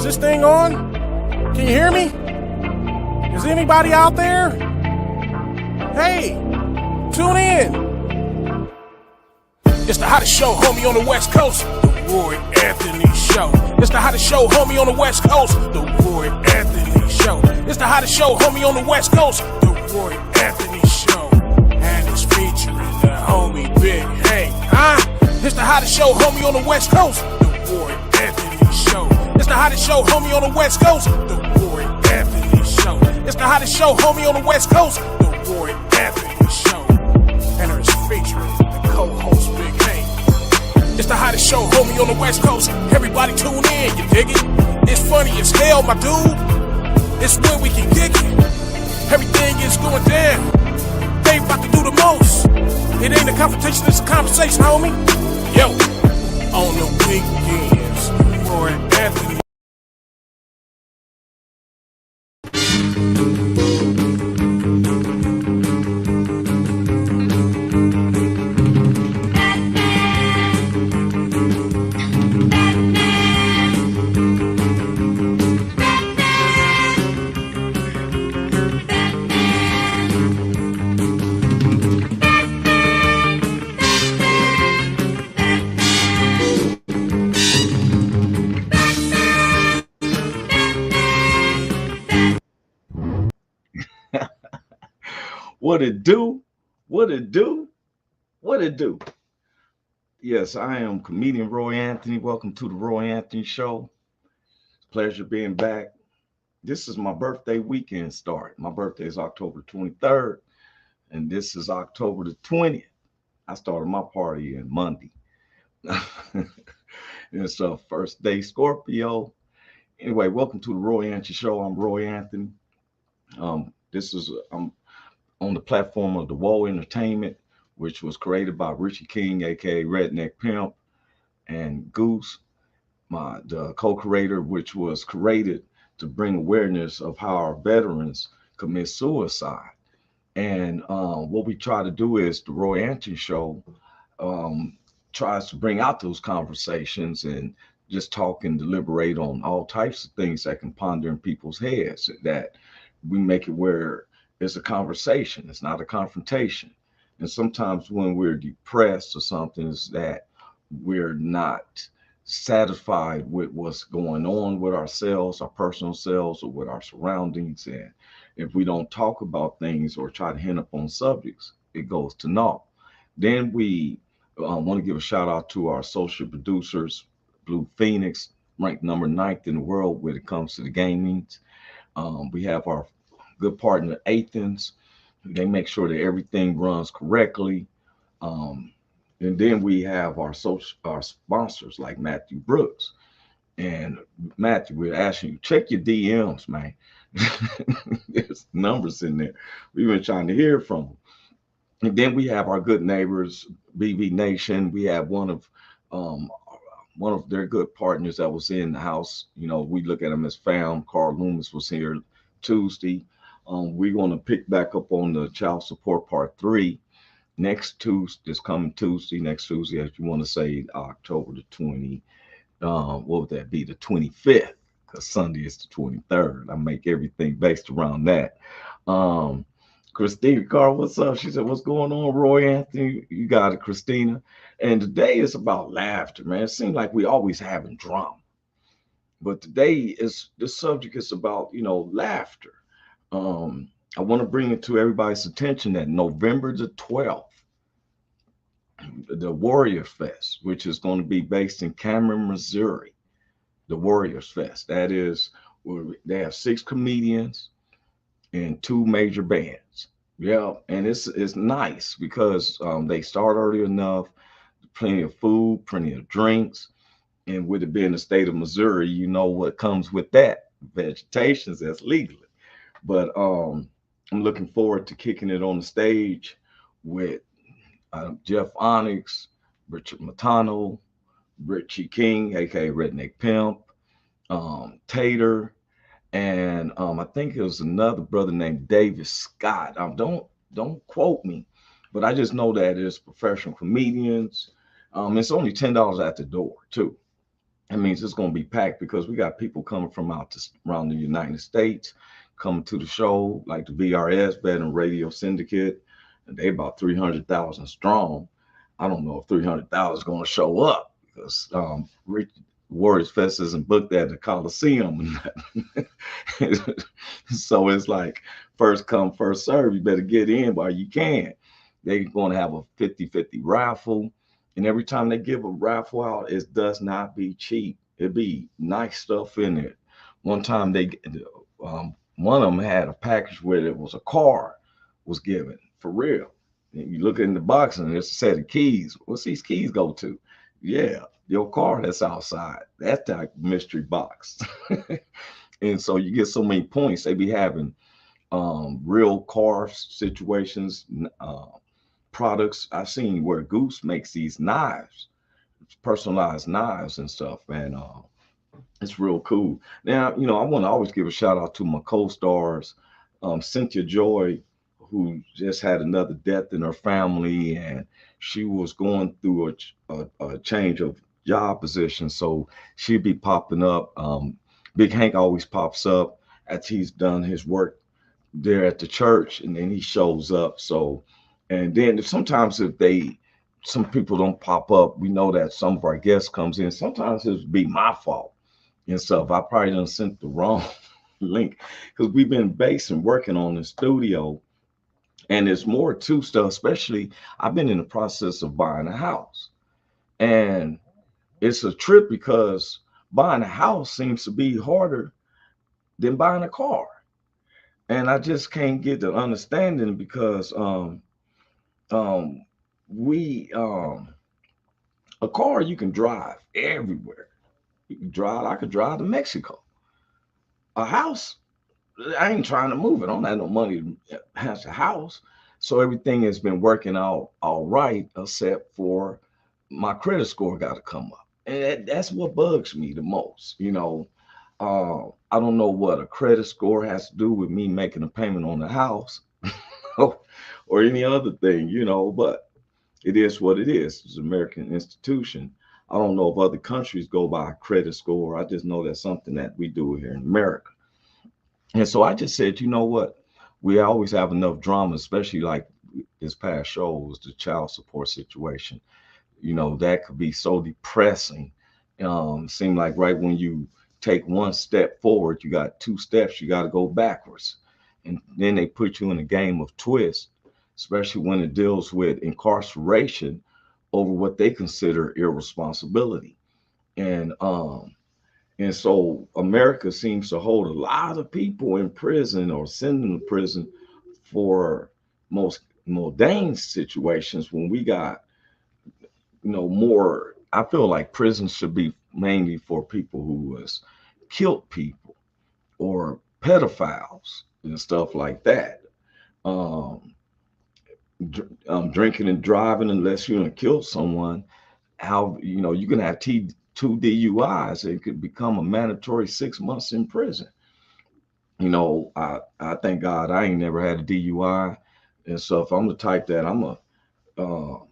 Is this thing on? Can you hear me? Is anybody out there? Hey, tune in. It's the hottest show, homie, on the West Coast. The Roy Anthony Show. It's the hottest show, homie, on the West Coast. The Roy Anthony Show. It's the hottest show, homie, on the West Coast. The Roy Anthony Show. And it's featuring the homie Big Hank. It's the hottest show, homie, on the West Coast. The Roy Anthony Show. It's the hottest show, homie, on the West Coast. The Roy Anthony Show. It's the hottest show, homie, on the West Coast. The Roy Anthony Show. And it's featuring the co-host Big Hank. It's the hottest show, homie, on the West Coast. Everybody tune in, you dig it? It's funny as hell, my dude. It's where we can kick it. Everything is going down. They about to do the most. It ain't a confrontation, it's a conversation, homie. Yo, on the weekends, Roy Anthony. What it do? What it do? What it do? Yes, I am comedian Roy Anthony. Welcome to the Roy Anthony Show. Pleasure being back. This is my birthday weekend start. My birthday is October 23rd, and this is October the 20th. I started my party on Monday. It's a first day Scorpio. Anyway, welcome to the Roy Anthony Show. I'm Roy Anthony. I'm on the platform of the Woe Entertainment, which was created by Richie King, aka Redneck Pimp, and Goose, the co-creator, which was created to bring awareness of how our veterans commit suicide. And what we try to do is the Roy Anthony Show tries to bring out those conversations and just talk and deliberate on all types of things that can ponder in people's heads, that we make it where it's a conversation. It's not a confrontation. And sometimes when we're depressed or something, is that we're not satisfied with what's going on with ourselves, our personal selves, or with our surroundings. And if we don't talk about things or try to hint up on subjects, it goes to naught. Then we want to give a shout out to our social producers. Blue Phoenix, ranked number 9th in the world when it comes to the gamings. We have our good partner Athens. They make sure that everything runs correctly. And then we have our sponsors like Matthew Brooks. And Matthew, we're asking you, check your DMs, man. There's numbers in there. We've been trying to hear from them. And then we have our good neighbors, BB Nation. We have one of their good partners that was in the house. You know, we look at them as fam. Carl Loomis was here Tuesday. We're going to pick back up on the child support part 3 next Tuesday, this coming Tuesday, next Tuesday, as you want to say, October the 20, what would that be, the 25th, because Sunday is the 23rd. I make everything based around that. Christina Carr, what's up? She said, what's going on, Roy Anthony? You got it, Christina. And today is about laughter, man. It seems like we always having drama. But today the subject is about, laughter. I want to bring it to everybody's attention that November the 12th, the Warrior Fest, which is going to be based in Cameron, Missouri, the Warriors Fest. That is where they have 6 comedians and 2 major bands. Yeah, and it's nice because they start early enough, plenty of food, plenty of drinks. And with it being the state of Missouri, you know what comes with that. Vegetation that's legally. But I'm looking forward to kicking it on the stage with Jeff Onyx, Richard Matano, Richie King, aka Redneck Pimp, Tater, and I think it was another brother named David Scott. Don't quote me, but I just know that it's professional comedians. It's only $10 at the door too. That means it's going to be packed because we got people coming from around the United States coming to the show, like the VRS, Veteran Radio Syndicate, and they about 300,000 strong. I don't know if 300,000 is going to show up because Warriors Fest isn't booked at the Coliseum. So it's like first come, first serve. You better get in while you can. They're going to have a 50-50 raffle. And every time they give a raffle out, it does not be cheap. It be nice stuff in it. One time one of them had a package where it was a car was given for real. And you look in the box and it's a set of keys. What's these keys go to? Yeah, your car that's outside. That type of mystery box. And so you get so many points. They be having real car situations, products. I've seen where Goose makes these knives, personalized knives and stuff, and it's real cool. Now, I want to always give a shout out to my co-stars, Cynthia Joy, who just had another death in her family, and she was going through a change of job position, so she'd be popping up. Big Hank always pops up after he's done his work there at the church, and then he shows up. So, and then sometimes if some people don't pop up, we know that some of our guests comes in. Sometimes it'll be my fault and stuff. I probably done sent the wrong link because we've been basing working on the studio, and there's more to stuff. Especially, I've been in the process of buying a house, and it's a trip because buying a house seems to be harder than buying a car, and I just can't get the understanding because um we a car you can drive everywhere. You can drive. I could drive to Mexico. A house, I ain't trying to move it. I don't have no money to have a house. So everything has been working out all right, except for my credit score got to come up, and that's what bugs me the most. I don't know what a credit score has to do with me making a payment on the house or any other thing, but it is what it is. It's an American institution. I don't know if other countries go by credit score. I just know that's something that we do here in America. And so I just said, you know what? We always have enough drama, especially like this past show was the child support situation. That could be so depressing. Seem like right when you take one step forward, you got two steps, you got to go backwards. And then they put you in a game of twist, especially when it deals with incarceration over what they consider irresponsibility. And so America seems to hold a lot of people in prison or send them to prison for most mundane situations when we got, more. I feel like prisons should be mainly for people who has killed people or pedophiles and stuff like that. Um, Drinking and driving unless you have killed someone. How you can have two DUIs, it could become a mandatory 6 months in prison. I thank God I ain't never had a DUI, and so if I'm the type that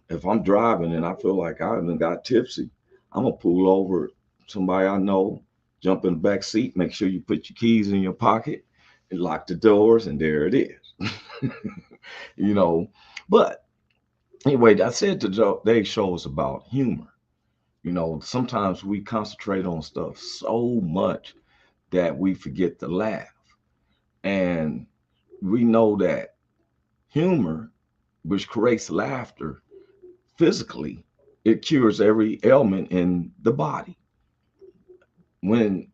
if I'm driving and I feel like I haven't got tipsy, I'm gonna pull over somebody I know, jump in the back seat, make sure you put your keys in your pocket, and lock the doors, and there it is. you know, but anyway, I said today's show is about humor. Sometimes we concentrate on stuff so much that we forget to laugh. And we know that humor, which creates laughter physically, it cures every ailment in the body. When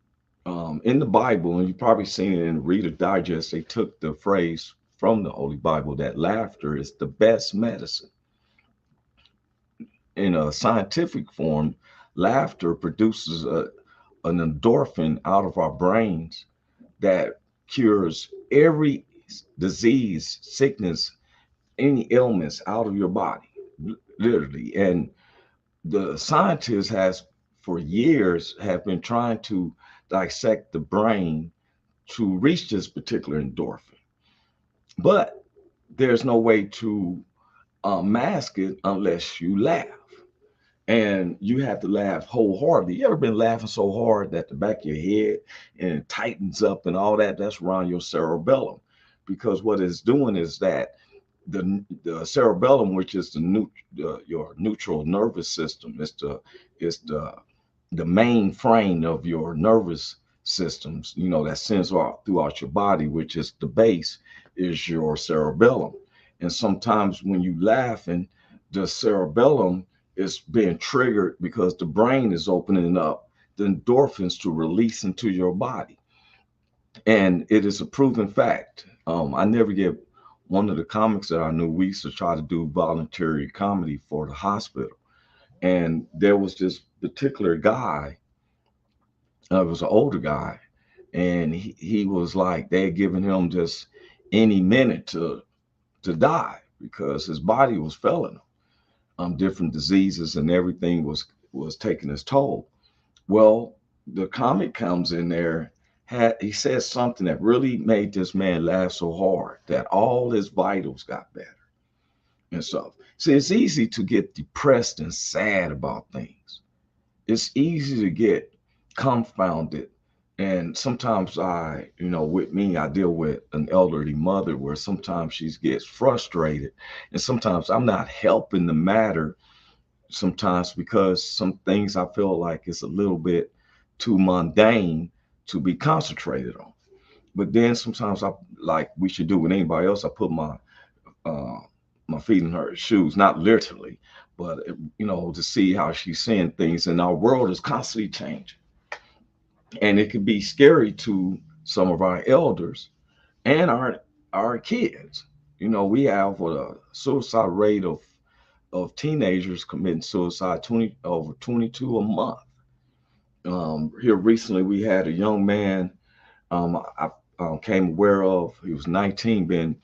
in the Bible, and you've probably seen it in Reader Digest, they took the phrase from the Holy Bible that laughter is the best medicine. In a scientific form, laughter produces an endorphin out of our brains that cures every disease, sickness, any ailments out of your body, literally. And the scientists has for years have been trying to dissect the brain to reach this particular endorphin, but there's no way to mask it unless you laugh. and you have to laugh wholeheartedly. You ever been laughing so hard that the back of your head and it tightens up and all that? That's around your cerebellum, because what it's doing is that the cerebellum, which is your neutral nervous system, is the main frame of your nervous systems, that sends out throughout your body, which is the base, is your cerebellum. And sometimes when you laugh, and the cerebellum is being triggered because the brain is opening up the endorphins to release into your body. And it is a proven fact. I never get one of the comics that I knew. We used to try to do voluntary comedy for the hospital. And there was this particular guy, it was an older guy, and he was like, they had given him just any minute to die because his body was failing him. Different diseases and everything was taking its toll. Well, the comic comes in there. He says something that really made this man laugh so hard that all his vitals got better and stuff. See, it's easy to get depressed and sad about things. It's easy to get confounded. And sometimes with me, I deal with an elderly mother where sometimes she gets frustrated, and sometimes I'm not helping the matter. Sometimes because some things I feel like it's a little bit too mundane to be concentrated on. But then sometimes I, like we should do with anybody else, I put uh, my feet in her shoes, not literally, but to see how she's seeing things. And our world is constantly changing, and it can be scary to some of our elders and our kids. We have a suicide rate of teenagers committing suicide 22 a month. Here recently, we had a young man I came aware of. He was 19, been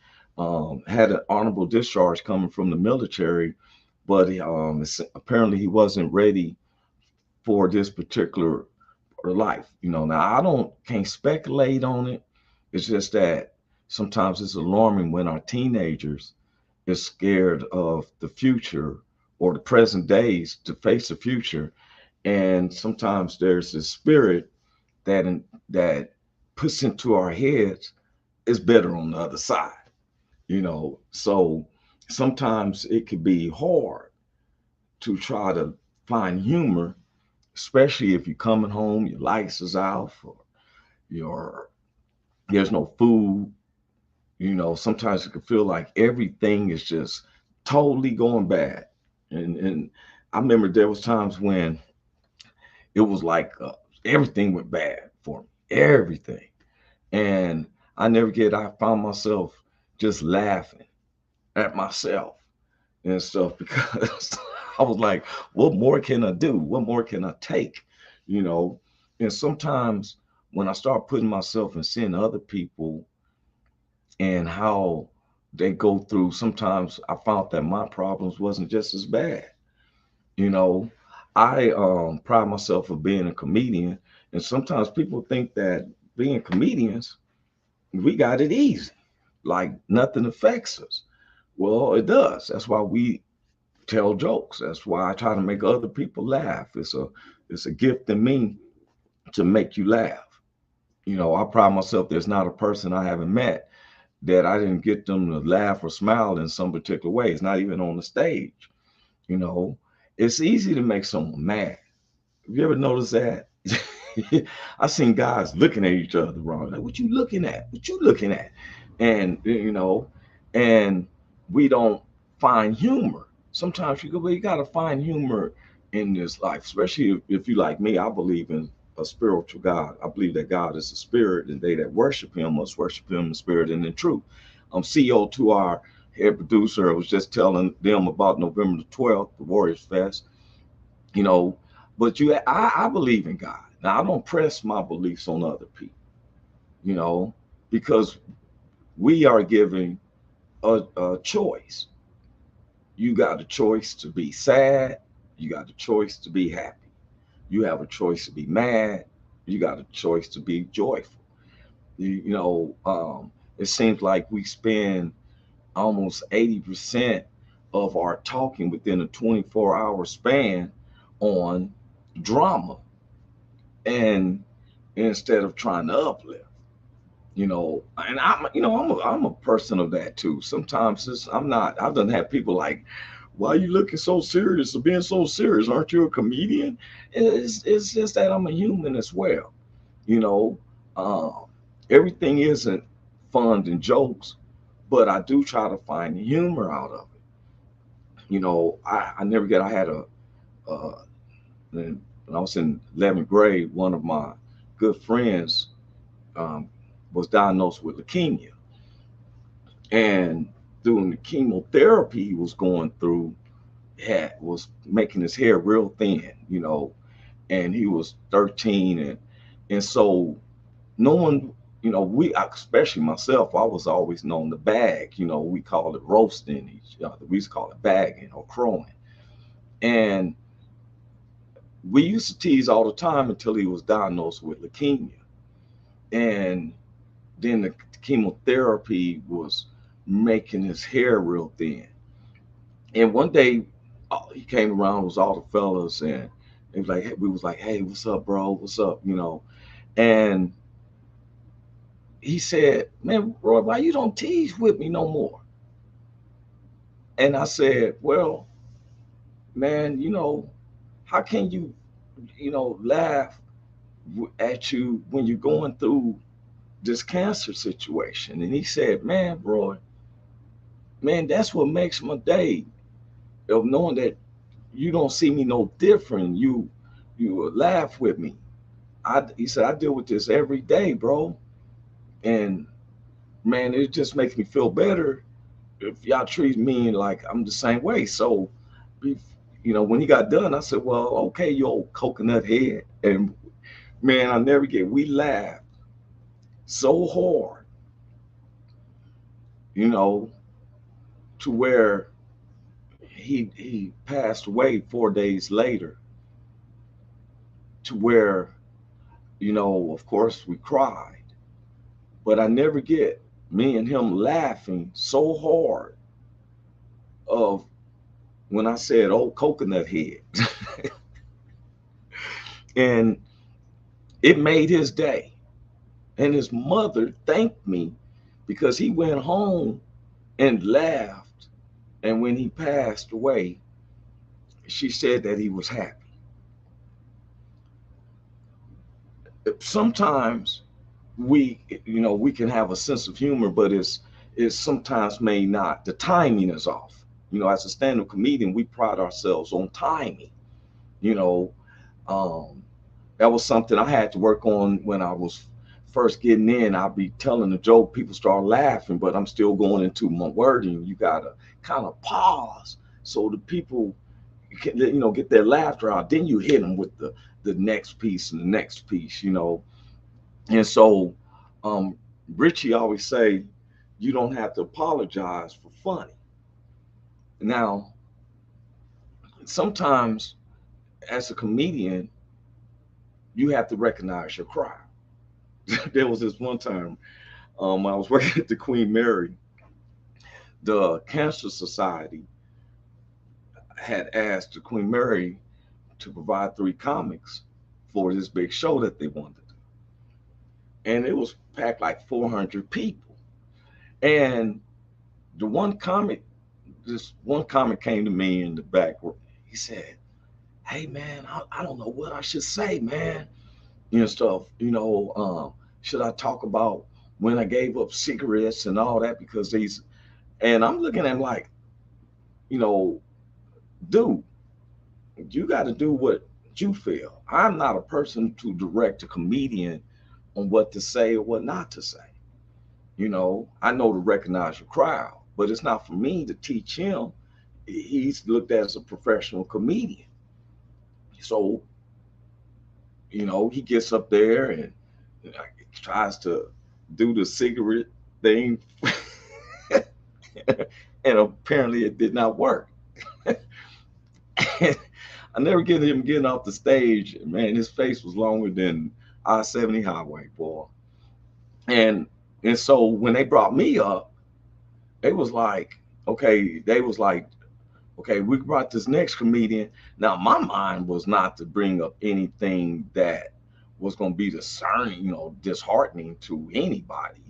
had an honorable discharge coming from the military, but apparently he wasn't ready for this particular life. Now I don't can't speculate on it. It's just that sometimes it's alarming when our teenagers is scared of the future or the present days to face the future, and sometimes there's this spirit that puts into our heads is better on the other side. So sometimes it could be hard to try to find humor, especially if you're coming home, your lights is off, or your there's no food. Sometimes it can feel like everything is just totally going bad. And I remember there was times when it was like everything went bad for me, everything. And I found myself just laughing at myself and stuff because I was like, what more can I do? What more can I take? You know, and sometimes when I start putting myself and seeing other people and how they go through, sometimes I found that my problems wasn't just as bad. You know, I pride myself of being a comedian, and sometimes people think that being comedians, we got it easy, like nothing affects us. Well, it does. That's why we tell jokes. That's why I try to make other people laugh. It's a gift in me to make you laugh. I pride myself. There's not a person I haven't met that I didn't get them to laugh or smile in some particular way. It's not even on the stage. You know, it's easy to make someone mad. Have you ever noticed that? I seen guys looking at each other wrong. Like, what you looking at? What you looking at? And we don't find humor. Sometimes you go, well, you got to find humor in this life, especially if you like me. I believe in a spiritual God. I believe that God is a spirit, and they that worship Him must worship Him in spirit and in truth. CEO to our head producer, I was just telling them about November the 12th, the Warriors Fest. You know, but I believe in God. Now I don't press my beliefs on other people. You know, because we are giving a choice. You got a choice to be sad. You got a choice to be happy. You have a choice to be mad. You got a choice to be joyful. It seems like we spend almost 80% of our talking within a 24-hour span on drama, and instead of trying to uplift. And I'm a person of that too. Sometimes I'm not. I've done have people like, why are you looking so serious or being so serious? Aren't you a comedian? It's just that I'm a human as well. You know, um, everything isn't fun and jokes, but I do try to find humor out of it. I never get. I had uh, when I was in 11th grade, one of my good friends um, was diagnosed with leukemia, and doing the chemotherapy he was going through was making his hair real thin, and he was 13, and so no one, especially myself, I was always known to bag. We called it roasting each other. We used to call it bagging or crowing, and we used to tease all the time until he was diagnosed with leukemia, and then the chemotherapy was making his hair real thin. And one day, he came around, it was all the fellas, and it was like, we was like, hey, what's up, bro? What's up? And he said, man, Roy, why you don't tease with me no more? And I said, well, man, how can you, laugh at you when you're going through this cancer situation? And he said, man, Roy, man, that's what makes my day, of knowing that you don't see me no different. You laugh with me. He said, I deal with this every day, bro. And man, it just makes me feel better if y'all treat me like I'm the same way. So, when he got done, I said, well, okay, you old coconut head. And man, I never get, we laughed so hard, you know, to where he passed away 4 days later, to where, of course we cried, but I never get me and him laughing so hard of when I said, "Oh, coconut head," and it made his day. And his mother thanked me because he went home and laughed. And when he passed away, she said that he was happy. Sometimes we can have a sense of humor, but it's sometimes may not. The timing is off. As a stand-up comedian, we pride ourselves on timing. You know, um, that was something I had to work on when I was first getting in. I'd be telling a joke, people start laughing, but I'm still going into my wording. You gotta kind of pause so the people can, get their laughter out. Then you hit them with the next piece and the next piece. And so, um, Richie always say, you don't have to apologize for funny. Now, sometimes as a comedian, you have to recognize your crowd. There was this one time, I was working at the Queen Mary. The Cancer Society had asked the Queen Mary to provide 3 comics for this big show that they wanted. And it was packed like 400 people. And the one comic, this one comic came to me in the back. He said, hey, man, I don't know what I should say, man. Stuff, should I talk about when I gave up cigarettes and all that? Because and I'm looking at him like, you know, dude, you got to do what you feel. I'm not a person to direct a comedian on what to say or what not to say. I know to recognize your crowd, but it's not for me to teach him. He's looked at as a professional comedian. So, he gets up there and tries to do the cigarette thing. And apparently it did not work. I never get him getting off the stage. Man, his face was longer than I-70 highway, boy. And so when they brought me up, they was like, okay, they was like, Okay, we brought this next comedian. Now, my mind was not to bring up anything that was going to be discerning, disheartening to anybody,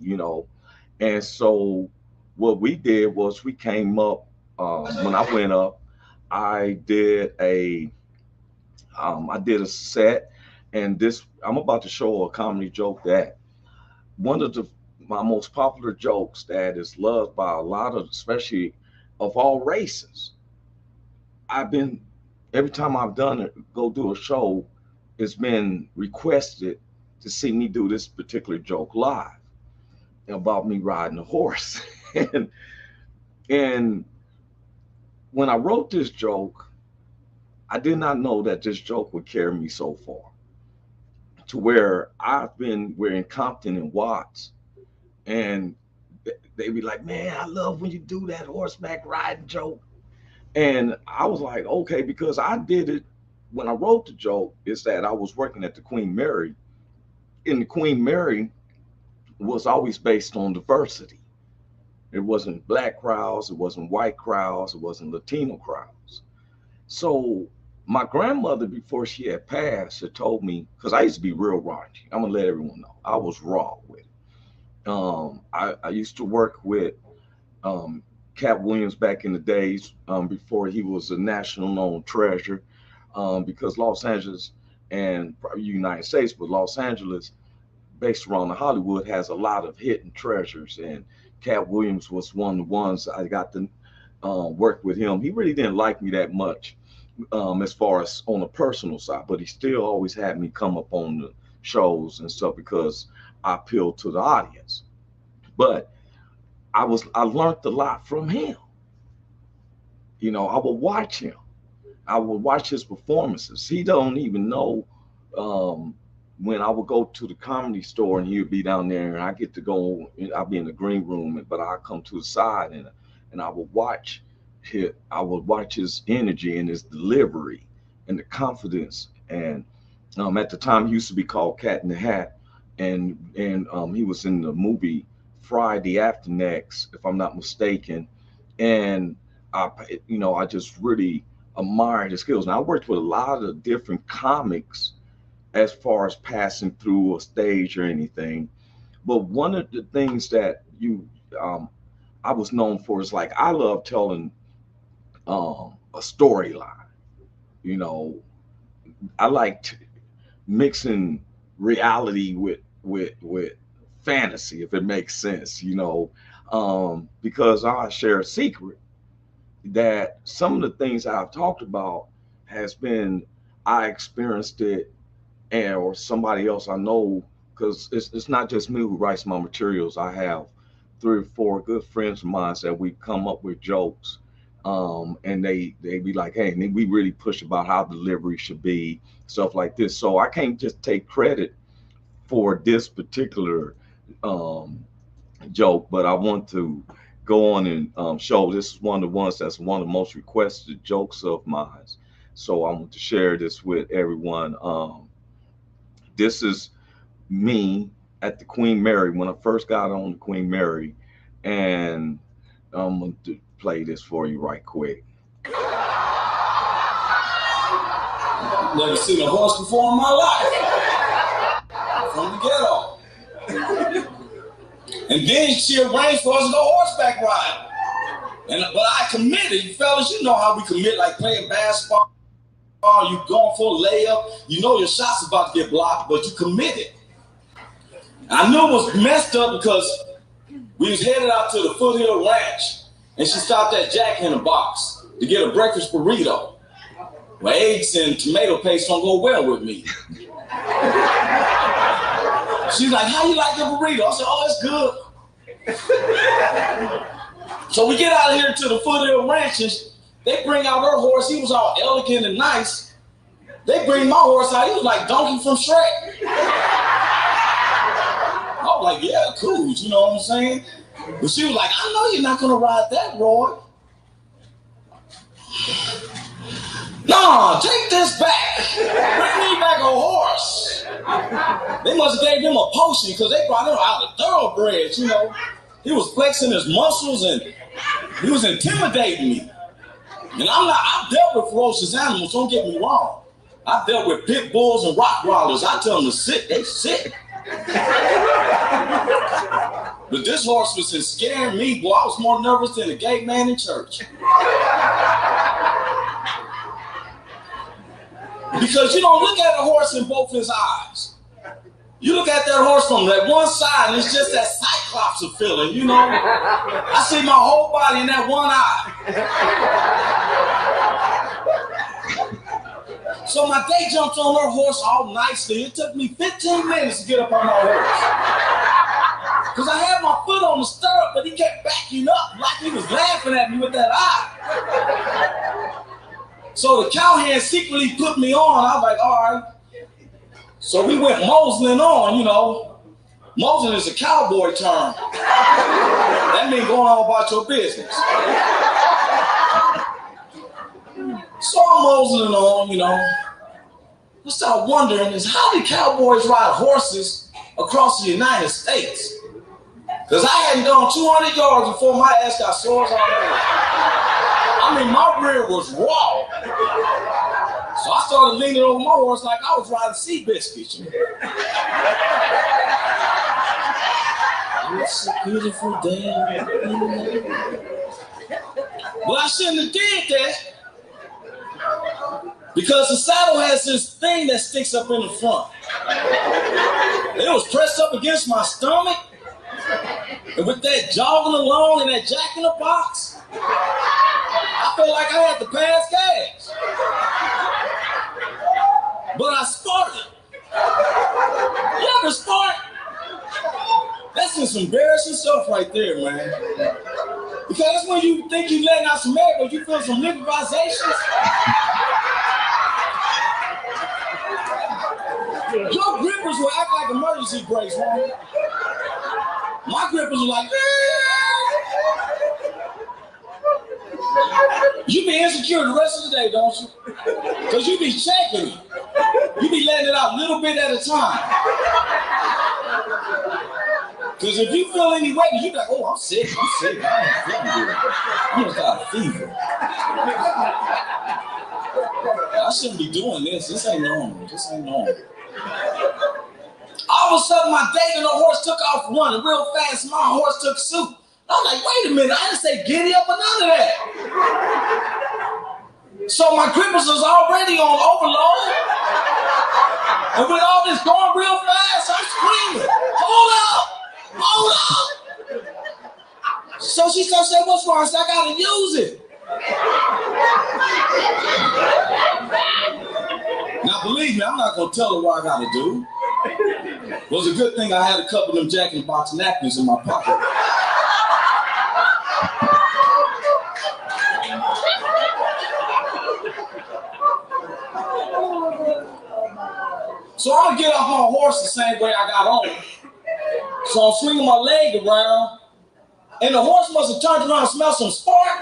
And so what we did was we came up, when I went up, I did a set, and this I'm about to show a comedy joke that one of my most popular jokes that is loved by a lot of, especially of all races. I've been every time I've done it, go do a show, it's been requested to see me do this particular joke live about me riding a horse. and and when I wrote this joke, I did not know that this joke would carry me so far to where we're in Compton and Watts, and they be like, man, I love when you do that horseback riding joke. And I was like, okay, because I did it when I wrote the joke, is that I was working at the Queen Mary, and the Queen Mary was always based on diversity. It wasn't black crowds, it wasn't white crowds, it wasn't Latino crowds. So my grandmother, before she had passed, had told me, because I used to be real raunchy. I'm gonna let everyone know I was raw with it. I used to work with Cat Williams back in the days, before he was a national known treasure, because Los Angeles and United States, but Los Angeles, based around the Hollywood, has a lot of hidden treasures. And Cat Williams was one of the ones I got to work with him. He really didn't like me that much, as far as on the personal side, but he still always had me come up on the shows and stuff because I appealed to the audience. But I learned a lot from him. I would watch him. I would watch his performances. He don't even know, when I would go to the Comedy Store and he would be down there, and I get to go. I'd be in the green room, but I come to the side and I would watch his energy and his delivery and the confidence. And at the time, he used to be called Cat in the Hat, and he was in the movie Friday After Next, if I'm not mistaken. And I just really admired his skills. Now, I worked with a lot of different comics as far as passing through a stage or anything. But one of the things that I was known for is, like, I love telling a storyline. I liked mixing reality with fantasy, if it makes sense, because I share a secret that some of the things I've talked about has been, I experienced it, or somebody else I know, because it's not just me who writes my materials. I have 3 or 4 good friends of mine that we come up with jokes, and they be like, hey, and we really push about how delivery should be, stuff like this. So I can't just take credit for this particular joke, but I want to go on and show this is one of the ones that's one of the most requested jokes of mine. So I want to share this with everyone. This is me at the Queen Mary when I first got on the Queen Mary, and I'm going to play this for you right quick. Never seen a horse before in my life. From the ghetto. And then she arranged for us to go horseback riding. But I committed. You fellas, you know how we commit, like playing basketball. You going for a layup. You know your shot's about to get blocked, but you committed. I knew it was messed up because we was headed out to the Foothill Ranch, and she stopped at Jack in the Box to get a breakfast burrito. Well, eggs and tomato paste don't go well with me. She's like, how you like the burrito? I said, oh, it's good. So we get out of here to the Foothill Ranch, and they bring out her horse. He was all elegant and nice. They bring my horse out. He was like Donkey from Shrek. I was like, yeah, cool. You know what I'm saying? But she was like, I know you're not going to ride that, Roy. No, take this back. Bring me back a horse. They must have gave him a potion because they brought him out of thoroughbreds, He was flexing his muscles and he was intimidating me. And I've dealt with ferocious animals, don't get me wrong. I've dealt with pit bulls and Rottweilers. I tell them to sit, they sit. But this horse was scaring me, boy. I was more nervous than a gay man in church. Because you don't look at a horse in both his eyes. You look at that horse from that one side, and it's just that cyclops of feeling, you know? I see my whole body in that one eye. So my day jumped on her horse all nicely. It took me 15 minutes to get up on my horse. Because I had my foot on the stirrup, but he kept backing up like he was laughing at me with that eye. So the cowhand secretly put me on. I was like, all right. So we went moseling on, you know. Moseling is a cowboy term. That means going on about your business. So I'm moseling on, you know. I started wondering is how do cowboys ride horses across the United States? Because I hadn't gone 200 yards before my ass got sores all over. I mean, my rear was raw. So I started leaning over my horse like I was riding sea biscuits. It's a beautiful day. Well, I shouldn't have did that. Because the saddle has this thing that sticks up in the front. It was pressed up against my stomach. And with that jogging along and that jack in the box, I felt like I had to pass gas. But I sparted. You ever spart? That's just embarrassing stuff right there, man. Because that's when you think you're letting out some air, but you feel some liquidizations. Your grippers will act like emergency brakes, man. My grippers were like, you be insecure the rest of the day, don't you? Because you be checking it. You be letting it out a little bit at a time. Because if you feel any weight, you be like, oh, I'm sick. I ain't feeling good. I must got a fever. I shouldn't be doing this. This ain't normal. All of a sudden, my David on horse took off running real fast. My horse took suit. I was like, wait a minute, I didn't say giddy up or none of that. So my grippers was already on overload. And with all this going real fast, I'm screaming, hold up. So she started saying, what's wrong? I said, I gotta use it. Now believe me, I'm not gonna tell her what I gotta do. It was a good thing I had a couple of them Jack in the Box napkins in my pocket. So I'm gonna get off my horse the same way I got on. So I'm swinging my leg around, and the horse must have turned around and smelled some spark.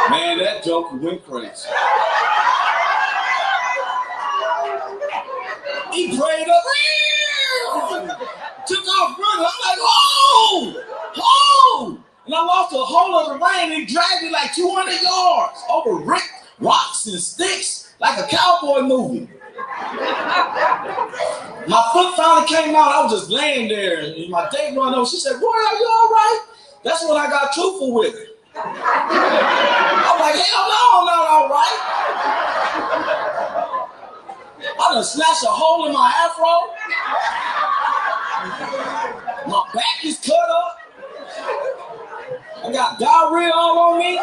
Man, that joker went crazy. He prayed up, took off running. I'm like, oh! And I lost a hold of the rein, and he dragged me like 200 yards over rocks and sticks, like a cowboy movie. My foot finally came out. I was just laying there, and my date run over. She said, boy, are you all right? That's when I got truthful with it. I'm like, hell no, I'm not all right. I done snatched a hole in my afro. My back is cut up. I got diarrhea all on me.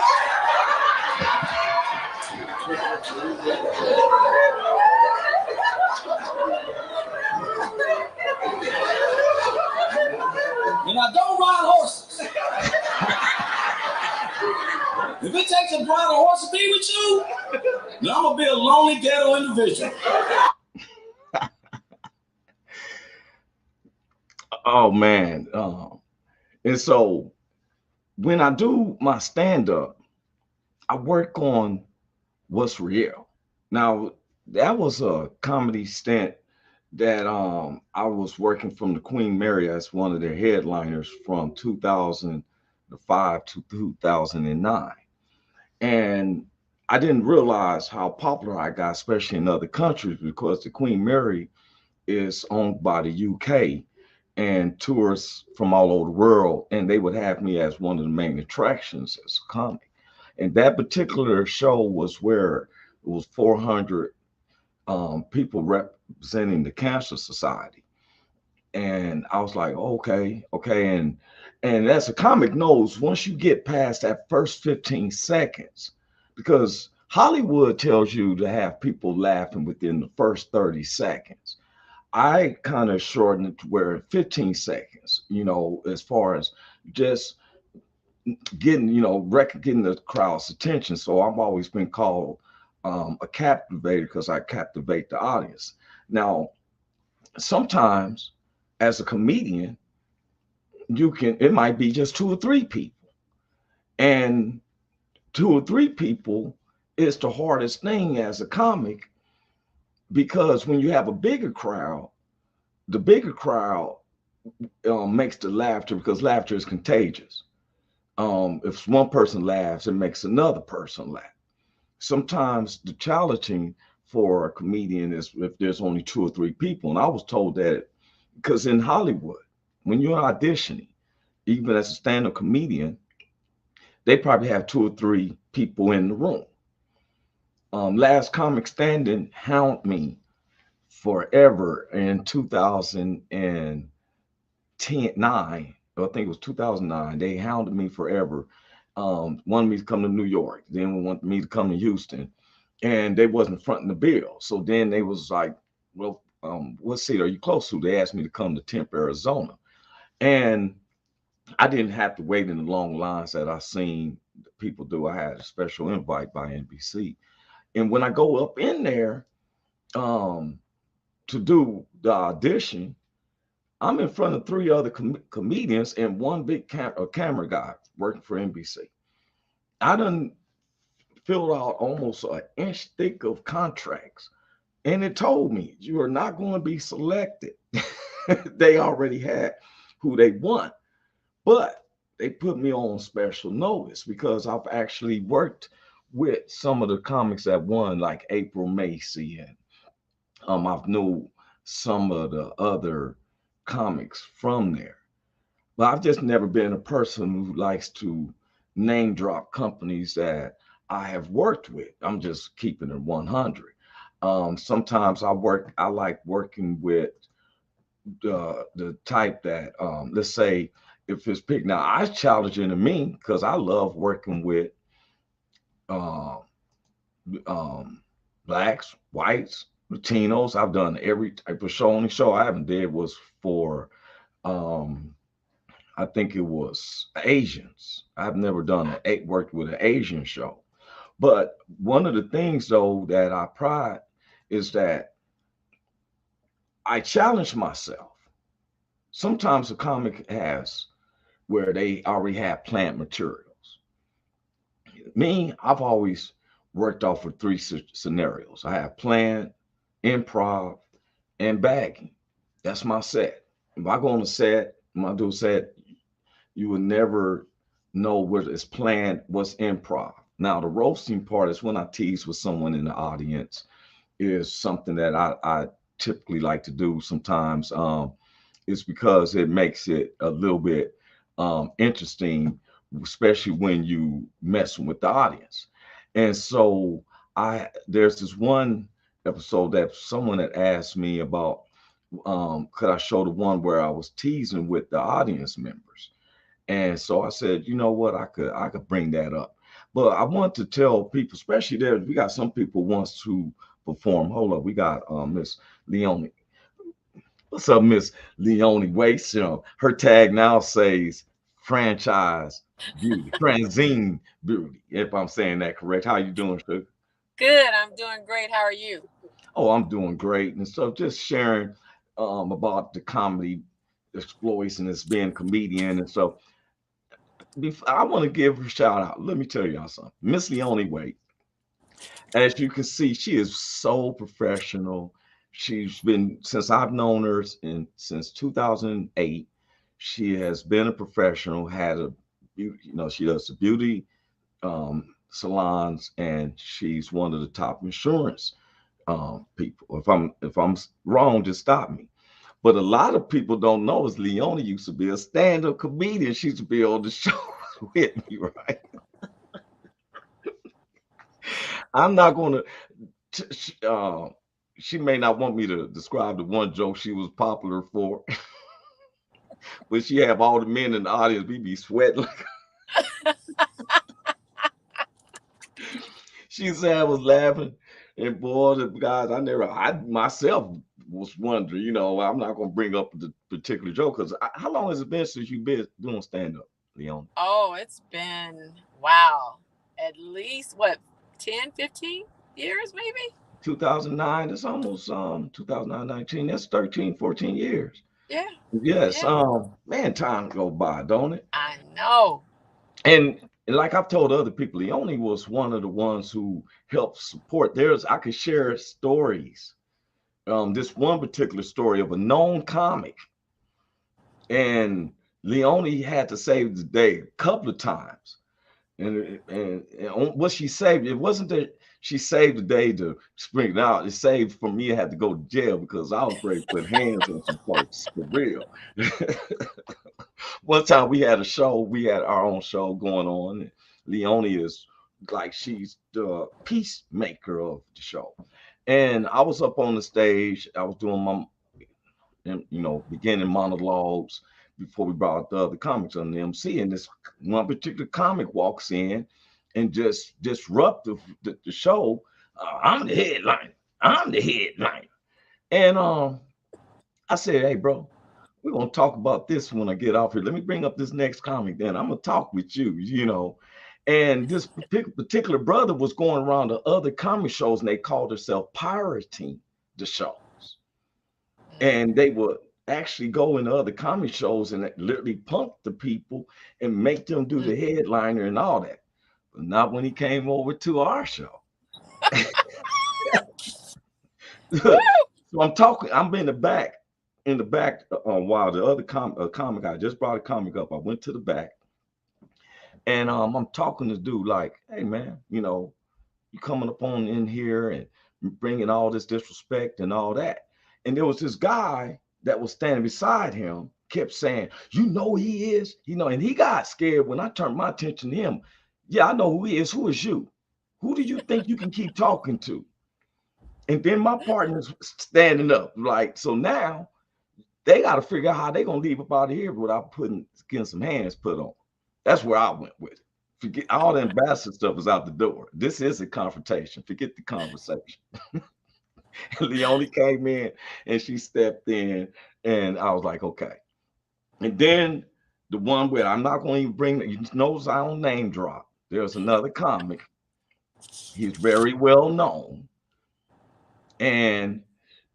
And I don't ride horses. If it takes a ride a horse to be with you, then I'm gonna be a lonely ghetto individual. Oh man. And so when I do my stand-up, I work on what's real. Now, that was a comedy stint that I was working from the Queen Mary as one of their headliners from 2000 2005 to 2009. And I didn't realize how popular I got, especially in other countries, because the Queen Mary is owned by the UK and tourists from all over the world, and they would have me as one of the main attractions as a comic. And that particular show was where it was 400 people representing the Cancer Society, and I was like, okay, okay, and as a comic knows, once you get past that first 15 seconds, because Hollywood tells you to have people laughing within the first 30 seconds. I kind of shortened it to where 15 seconds, as far as just getting, getting the crowd's attention. So I've always been called a captivator because I captivate the audience. Now, sometimes as a comedian, it might be just two or three people. And two or three people is the hardest thing as a comic, because when you have a bigger crowd, the bigger crowd makes the laughter, because laughter is contagious. If one person laughs, it makes another person laugh. Sometimes the challenging for a comedian is if there's only two or three people. And I was told that because in Hollywood, when you're auditioning, even as a stand-up comedian, they probably have two or three people in the room. Last Comic Standing hounded me forever in 2009. I think it was 2009. They hounded me forever. Wanted me to come to New York, then wanted me to come to Houston, and they wasn't fronting the bill. So then they was like, well, what city are you close to? They asked me to come to Tempe, Arizona. And I didn't have to wait in the long lines that I seen people do. I had a special invite by NBC. And when I go up in there to do the audition, I'm in front of three other comedians and one big camera guy working for NBC. I done filled out almost an inch thick of contracts, and it told me you are not going to be selected. They already had who they want, but they put me on special notice because I've actually worked with some of the comics that won, like April Macy, and I've known some of the other comics from there. But I've just never been a person who likes to name drop companies that I have worked with. I'm just keeping it 100. Sometimes I like working with the type that, let's say, if it's big. Now, I challenging to me because I love working with uh, blacks, whites, Latinos. I've done every type of show. Only show I haven't did was for I think it was Asians. I've never done worked with an Asian show. But one of the things though that I pride is that I challenge myself. Sometimes a comic has where they already have planned materials. Me, I've always worked off of three scenarios. I have planned, improv, and bagging. That's my set. If I go on a set, when I do a set, you will never know what is planned, what's improv. Now, the roasting part is when I tease with someone in the audience, is something that I typically like to do sometimes. It's because it makes it a little bit interesting, especially when you messing with the audience. And so there's this one episode that someone had asked me about, could I show the one where I was teasing with the audience members? And so I said, you know what, I could bring that up. But I want to tell people, especially there, we got some people wants to perform. Hold up, we got Miss Leonie. What's up, Miss Leonie Waits? Her tag now says franchise beauty, Franzine beauty, if I'm saying that correct. How you doing, Sugar? Good, I'm doing great. How are you? Oh, I'm doing great. And so just sharing about the comedy exploits and as being a comedian. And so I want to give her a shout out. Let me tell y'all something. Miss Leonie Wade, as you can see, she is so professional. She's been, since I've known her since 2008, she has been a professional, had a she does the beauty salons, and she's one of the top insurance people. If I'm wrong, just stop me. But a lot of people don't know is Leonie used to be a stand-up comedian. She used to be on the show with me, right? I'm not going to. She may not want me to describe the one joke she was popular for, but she have all the men in the audience. We be sweating. She said I was laughing, and boy, the guys, I myself was wondering. I'm not going to bring up the particular joke because how long has it been since you've been doing stand-up, Leon? Oh, it's been, wow, at least what, 10, 15 years maybe? 2009. It's almost 2019. That's 13, 14 years. Yeah. Yes. Yeah. Man, time go by, don't it? I know. And like I've told other people, Leonie was one of the ones who helped support. I could share stories. This one particular story of a known comic, and Leonie had to save the day a couple of times. And what she saved, it wasn't that she saved the day to spring it out. It saved for me. I had to go to jail because I was ready to put hands on some folks for real. One time we had our own show going on. And Leonie is like, she's the peacemaker of the show. And I was up on the stage. I was doing my, beginning monologues before we brought the other comics on the MC. And this one particular comic walks in and just disrupt the show. I'm the headliner. I'm the headliner. And I said, hey, bro, we're going to talk about this when I get off here. Let me bring up this next comic, then I'm going to talk with you. And this particular brother was going around to other comic shows, and they called themselves pirating the shows. And they would actually go into other comic shows and literally punk the people and make them do the headliner and all that. But not when he came over to our show. So I'm in the back while the other comic, I just brought a comic up. I went to the back, and I'm talking to this dude like, hey man, you coming up on in here and bringing all this disrespect and all that. And there was this guy that was standing beside him, kept saying, he is, and he got scared when I turned my attention to him. Yeah, I know who he is. Who is you? Who do you think you can keep talking to? And then my partner's standing up, like, so now they got to figure out how they're going to leave up out of here without getting some hands put on. That's where I went with it. Forget all the ambassador stuff is out the door. This is a confrontation. Forget the conversation. Leonie came in and she stepped in, and I was like, okay. And then the one where I'm not going to even bring, you notice I don't name drop. There's another comic. He's very well known. And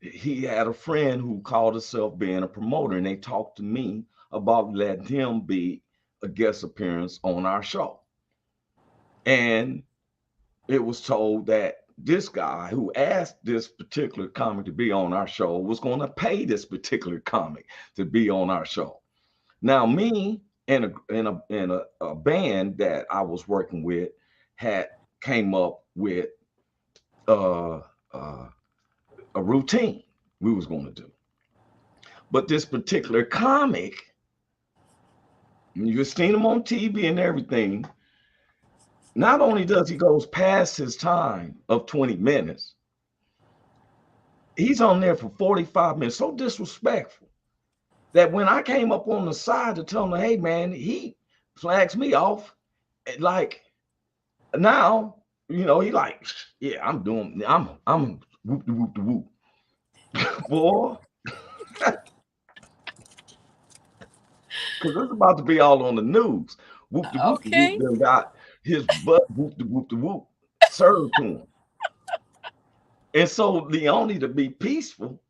he had a friend who called himself being a promoter, and they talked to me about letting him be a guest appearance on our show. And it was told that this guy who asked this particular comic to be on our show was going to pay this particular comic to be on our show. Now, me and a band that I was working with came up with a routine we was going to do. But this particular comic, you've seen him on TV and everything. Not only does he goes past his time of 20 minutes, he's on there for 45 minutes, so disrespectful that when I came up on the side to tell him, hey man, he flags me off. Like now, he like, yeah, I'm whoop de whoop de whoop. Boy. Because it's about to be all on the news. Whoop de whoop de whoop got his butt whoop de whoop de whoop served to him. And so Leonie, to be peaceful,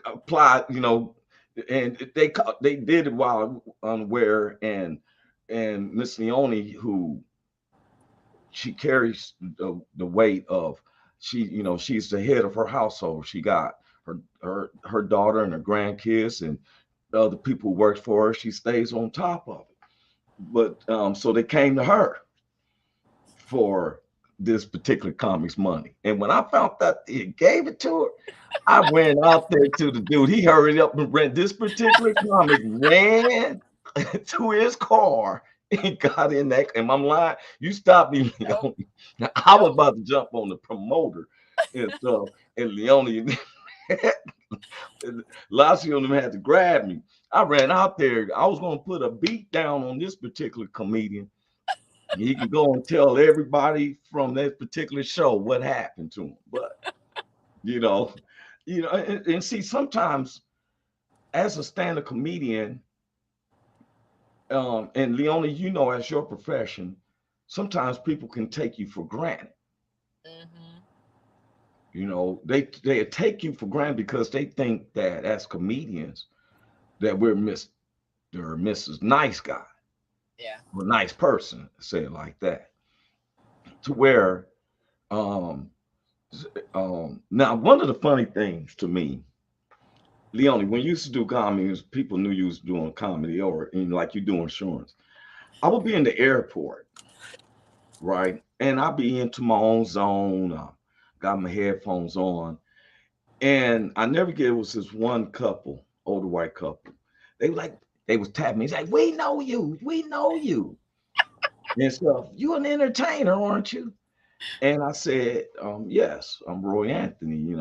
applied, and they did it while unaware, and Miss Leonie, who she carries the weight of, she's the head of her household. She got her daughter and her grandkids, and the other people who work for her, she stays on top of it. But so they came to her for this particular comic's money. And when I found that he gave it to her, I ran out there to the dude. He hurried up and ran this particular comic, ran to his car and got in that. And I'm lying. You stopped me, Nope. Leone. I was Nope. about to jump on the promoter and stuff. And Leone, Lassie and them had to grab me. I ran out there. I was going to put a beat down on this particular comedian. He can go and tell everybody from that particular show what happened to him. But you know, and see, sometimes as a stand-up comedian, and Leone, you know, as your profession, sometimes people can take you for granted. Mm-hmm. You know, they take you for granted because they think that as comedians that we're Mr. or Mrs. Nice Guy Yeah. or nice person, say it like that. To where um now one of the funny things to me, Leone, when you used to do comedy, people knew you was doing comedy or like you do insurance. I would be in the airport, right? And I'd be into my own zone, got my headphones on. And I never get it was this one couple, older white couple. They were like, they was tapping me. He's like, we know you, we know you. And stuff. You an entertainer, aren't you? And I said, yes, I'm Roy Anthony,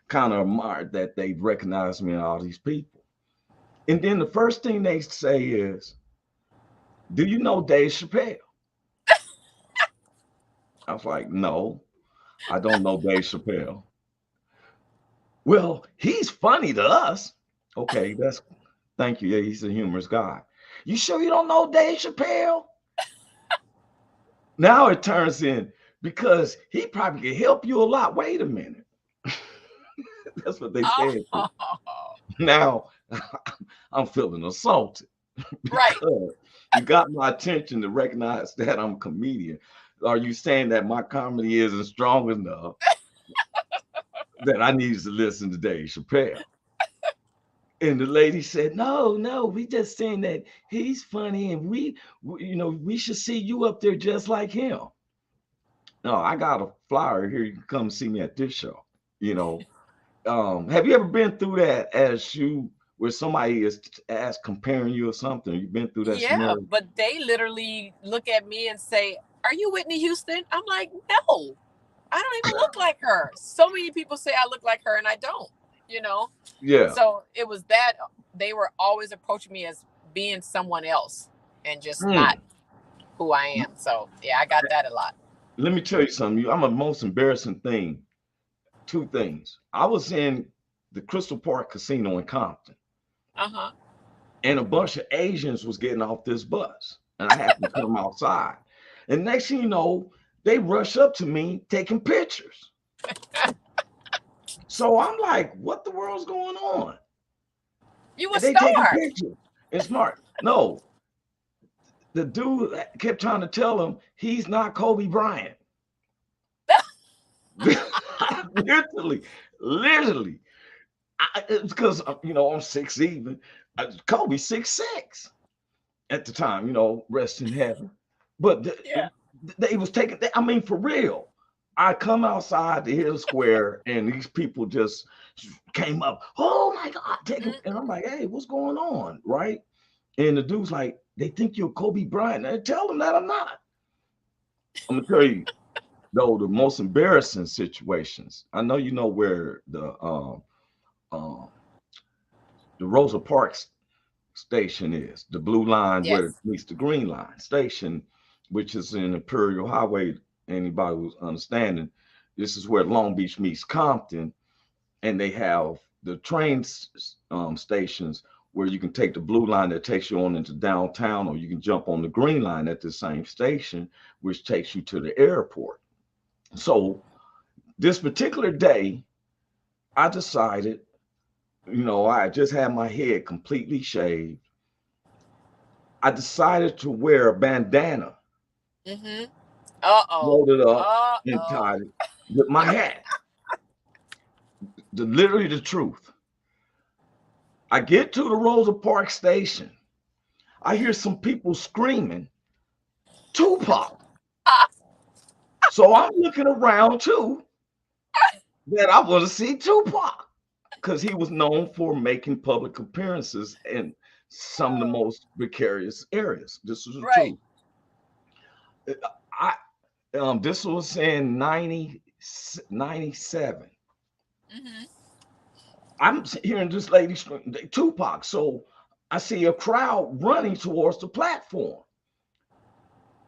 kind of admired that they recognized me and all these people. And then the first thing they say is, do you know Dave Chappelle? I was like, no, I don't know Dave Chappelle. Well, he's funny to us. Okay, thank you. Yeah, he's a humorous guy. You sure you don't know Dave Chappelle? Now it turns in because he probably can help you a lot. Wait a minute. That's what they said. Oh, Now I'm feeling assaulted right. because you got my attention to recognize that I'm a comedian. Are you saying that my comedy isn't strong enough that I need to listen to Dave Chappelle? And the lady said, no, we just saying that he's funny and we should see you up there just like him. No, I got a flyer here. You can come see me at this show. Have you ever been through that where somebody is comparing you or something? You've been through that Yeah, scenario? but they literally look at me and say, "Are you Whitney Houston?" I'm like, "No, I don't even look like her." So many people say I look like her, and I don't. Yeah. So it was that they were always approaching me as being someone else and just not who I am. So yeah, I got that a lot. Let me tell you something. I'm a most embarrassing thing. Two things. I was in the Crystal Park Casino in Compton. Uh-huh. And a bunch of Asians was getting off this bus. And I happened to come outside. And next thing you know, they rush up to me taking pictures. So I'm like, what the world's going on? You a And they taking star. pictures. It's smart. No. The dude kept trying to tell him he's not Kobe Bryant. literally. It's because I'm 6'7". Kobe 6'6" at the time, rest in heaven. But they was taking. I mean, for real. I come outside the Hill Square, and these people just came up. Oh my God, and I'm like, hey, what's going on, right? And the dude's like, they think you're Kobe Bryant. And I tell them that I'm not. I'm gonna tell you, though, the most embarrassing situations. I know you know where the Rosa Parks station is, the blue line where it meets the green line station, which is in Imperial Highway. Anybody who's understanding, this is where Long Beach meets Compton, and they have the train stations where you can take the blue line that takes you on into downtown, or you can jump on the green line at the same station, which takes you to the airport. So this particular day, I decided, I just had my head completely shaved. I decided to wear a bandana. Mm-hmm. Rolled it up and tied it with my hat. Literally the truth. I get to the Rosa Parks station. I hear some people screaming, Tupac. So I'm looking around too, that I want to see Tupac because he was known for making public appearances in some of the most precarious areas. This is the Right. truth. I this was in 97. Mm-hmm. I'm hearing this lady scream, Tupac. So I see a crowd running towards the platform.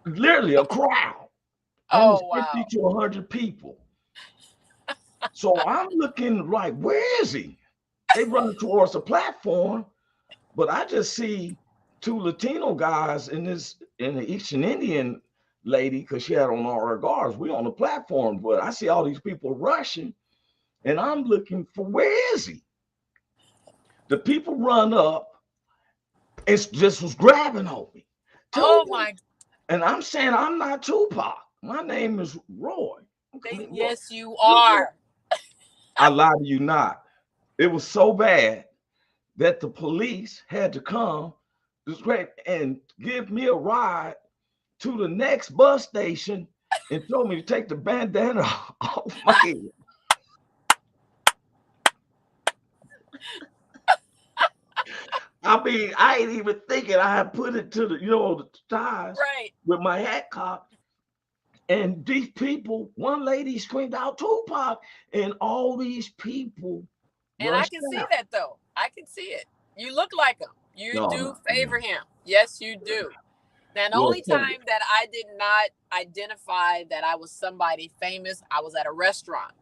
Literally a crowd, almost Oh 50 wow. to 100 people. So I'm looking like, where is he? They run towards the platform, but I just see two Latino guys in the Eastern Indian lady, because she had on all her guards. We on the platform, but I see all these people rushing, and I'm looking for where is he? The people run up and just was grabbing on me. Oh Tupac. my. And I'm saying I'm not Tupac. My name is Roy. I mean, look, Yes, you look. are. I lie to you not. It was so bad that the police had to come and give me a ride to the next bus station and told me to take the bandana off my head. I mean, I ain't even thinking. I had put it to the ties Right. with my hat cocked. And these people, one lady screamed out Tupac, and all these people And I rushed can see out. that though. I can see it. You look like him. You No, do no, yeah. favor him. Yes, you do. Now, the Well, only time that I did not identify that I was somebody famous, I was at a restaurant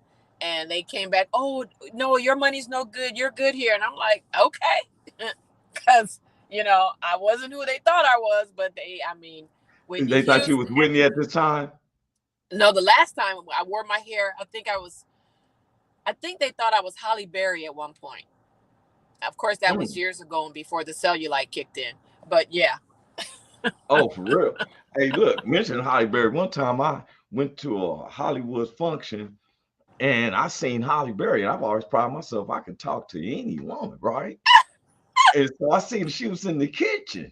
and they came back, oh, no, your money's no good. You're good here. And I'm like, okay. Because, I wasn't who they thought I was, but I mean, Whitney they thought you Houston. was Whitney at this time. No, the last time I wore my hair, I think they thought I was Holly Berry at one point. Of course, that was Mm. years ago and before the cellulite kicked in. But yeah. Oh, for real. Hey, look, mention Holly Berry. One time I went to a Hollywood function and I seen Holly Berry, and I've always prided myself I can talk to any woman, right? And so I seen she was in the kitchen.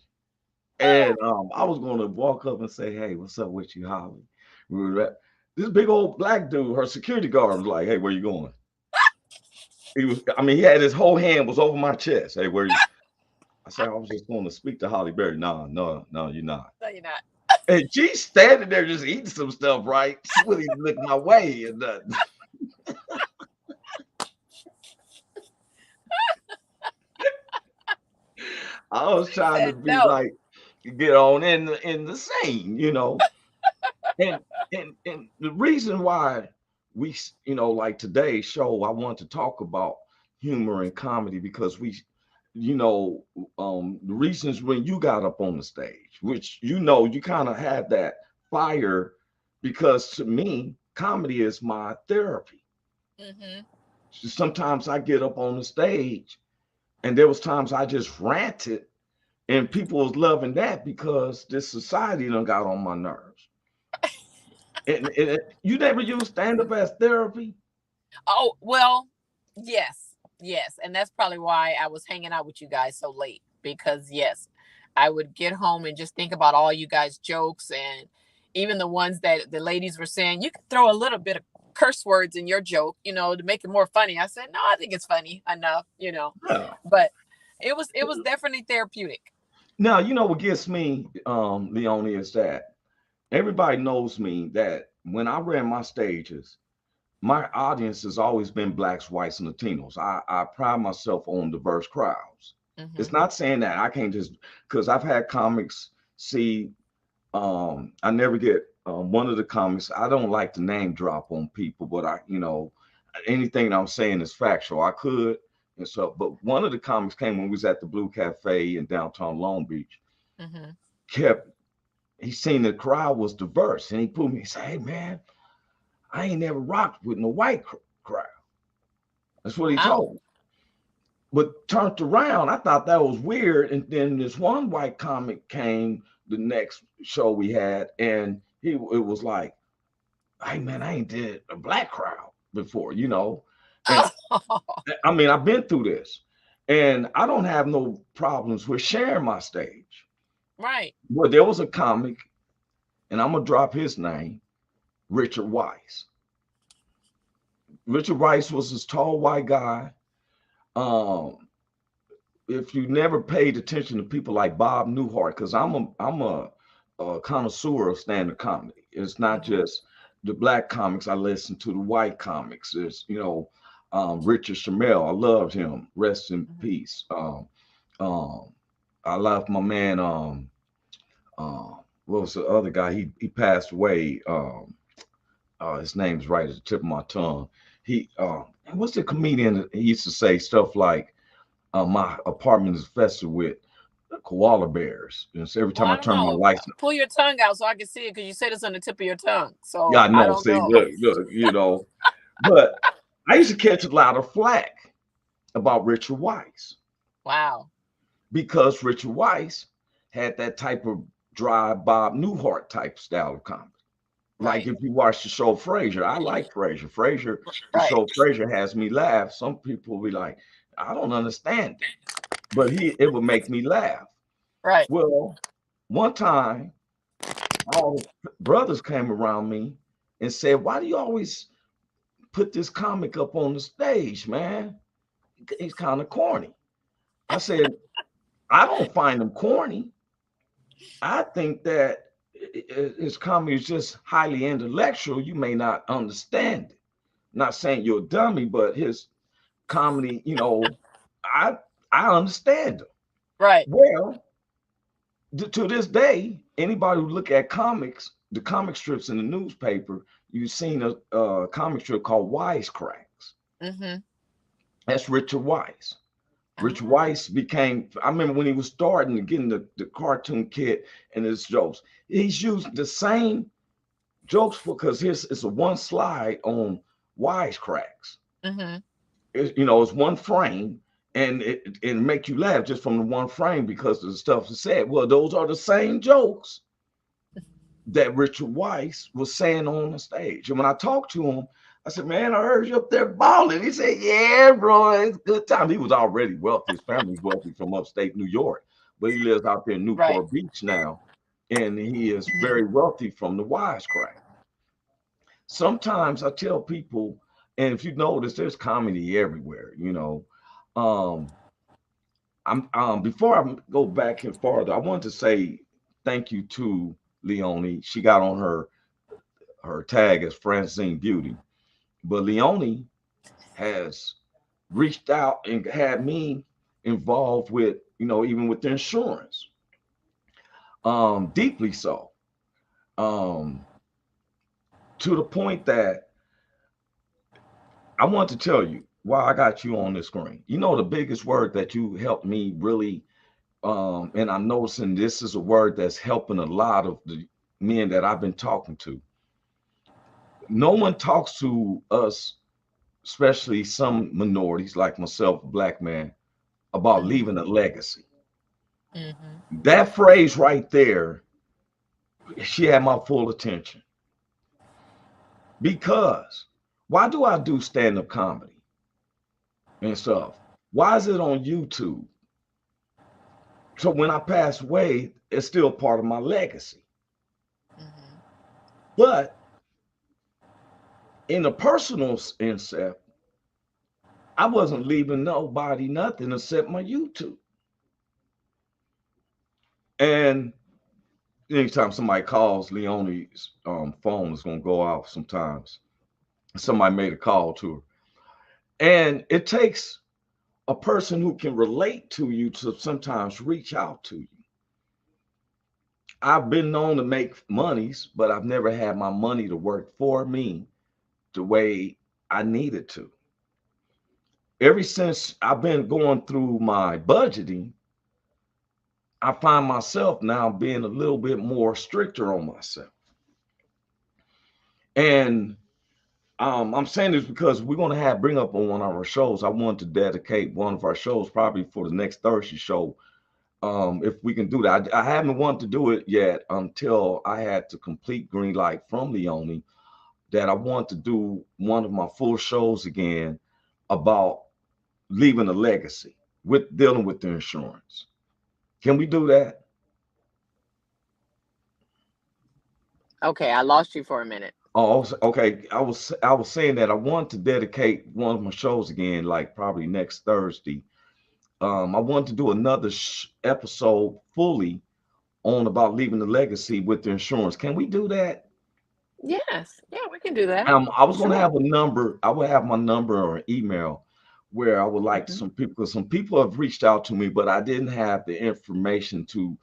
And I was gonna walk up and say, "Hey, what's up with you, Holly?" This big old black dude, her security guard, was like, "Hey, where you going?" I mean, he had his whole hand was over my chest. Hey, where you? I said, I was just going to speak to Holly Berry. No, no, no, you're not. No, you're not. And she's standing there just eating some stuff, right? She wouldn't even look my way. And I was He trying to said be no. like, get on in the scene. And and the reason why we, like today's show, I want to talk about humor and comedy because you know, the reasons when you got up on the stage, which you kind of had that fire, because to me, comedy is my therapy. Mm-hmm. Sometimes I get up on the stage, and there was times I just ranted, and people was loving that because this society done got on my nerves. And you never use stand up as therapy? Oh, well, yes. Yes. And that's probably why I was hanging out with you guys so late because, yes, I would get home and just think about all you guys' jokes and even the ones that the ladies were saying. You could throw a little bit of curse words in your joke, to make it more funny. I said, no, I think it's funny enough. Yeah. But it was definitely therapeutic. Now, what gets me, Leonie, is that everybody knows me that when I ran my stages, my audience has always been blacks, whites, and Latinos. I pride myself on diverse crowds. Mm-hmm. It's not saying that I can't just, because I've had comics see, I never get one of the comics. I don't like to name drop on people, but anything I'm saying is factual. I could. And so, but one of the comics came when we was at the Blue Cafe in downtown Long Beach, Mm-hmm. kept, he seen the crowd was diverse, and he put me, he said, "Hey, man, I ain't never rocked with no white crowd." That's what he Wow. told me. But turned around, I thought that was weird. And then this one white comic came the next show we had, and it was like, "Hey, man, I ain't did a black crowd before." And Oh. I mean, I've been through this. And I don't have no problems with sharing my stage. Right. Well, there was a comic, and I'm gonna drop his name, Richard Weiss. Richard Weiss was this tall white guy. Um, if you never paid attention to people like Bob Newhart, because I'm a connoisseur of stand-up comedy. It's not Mhm. just the black comics. I listen to the white comics. There's Richard Shamel. I loved him. Rest in Mhm. peace. Um, I love my man. What was the other guy? He passed away. His name's right at the tip of my tongue. He what's the comedian that he used to say stuff like, my apartment is infested with koala bears. And so every Well, time I I don't turn my know. lights, Pull your tongue out so I can see it, because you said it's on the tip of your tongue. yeah, So I I know. don't See, know. look. But I used to catch a lot of flack about Richard Weiss Wow. because Richard Weiss had that type of dry Bob Newhart type style of comedy. Like Right. if you watch the show Frasier, I like Frasier. The Right. show Frasier has me laugh. Some people will be like, I don't understand it, but it would make me laugh. Right. Well, one time, all the brothers came around me and said, "Why do you always put this comic up on the stage, man? He's kind of corny." I said, "I don't find him corny. I think that his comedy is just highly intellectual. You may not understand it. Not saying you're a dummy, but his comedy, I I understand him." Right. Well, to this day, anybody who look at comics, the comic strips in the newspaper, you've seen a comic strip called Wisecracks. Mm-hmm. That's Richard Weiss. Richard Ah. Weiss became, I remember when he was starting to get in the cartoon kit and his jokes, he's used the same jokes because his it's a one slide on Wisecracks. Mm-hmm. It's one frame, and it make you laugh just from the one frame because of the stuff that's said. Well, those are the same jokes that Richard Weiss was saying on the stage. And when I talked to him, I said, "Man, I heard you up there balling." He said, "Yeah, bro, it's a good time." He was already wealthy. His family's wealthy from upstate New York, but he lives out there in Right. Newport Beach now, and he is Mm-hmm. very wealthy from the wisecrack. Sometimes I tell people, and if you notice, there's comedy everywhere. Um, I'm before I go back and farther, I want to say thank you to Leonie. She got on her tag as Francine Beauty, but Leonie has reached out and had me involved with, even with the insurance, deeply so, um, to the point that I want to tell you why I got you on the screen. The biggest word that you helped me really, and I'm noticing this is a word that's helping a lot of the men that I've been talking to. No one talks to us, especially some minorities like myself, a black man, about Mm-hmm. leaving a legacy. Mm-hmm. That phrase right there, she had my full attention. Because why do I do stand-up comedy and stuff? Why is it on YouTube? So when I pass away, it's still part of my legacy. Mm-hmm. But in a personal sense, I wasn't leaving nobody nothing except my YouTube. And anytime somebody calls, Leonie's phone is going to go off sometimes. Somebody made a call to her. And it takes a person who can relate to you to sometimes reach out to you. I've been known to make monies, but I've never had my money to work for me the way I needed to. Ever since I've been going through my budgeting, I find myself now being a little bit more stricter on myself. And I'm saying this because we're going to bring up on one of our shows. I want to dedicate one of our shows probably for the next Thursday show. If we can do that, I haven't wanted to do it yet until I had to complete green light from Leonie that I want to do one of my full shows again about leaving a legacy. with dealing with the insurance. Can we do that? Okay, I lost you for a minute. Oh, okay. I was saying that I want to dedicate one of my shows again, like probably next Thursday. I want to do another episode fully on about leaving the legacy with the insurance. Can we do that? Yes, yeah, we can do that. I was going to Sure. have a number. I would have my number or an email where I would like Hmm. some people, because some people have reached out to me, but I didn't have the information to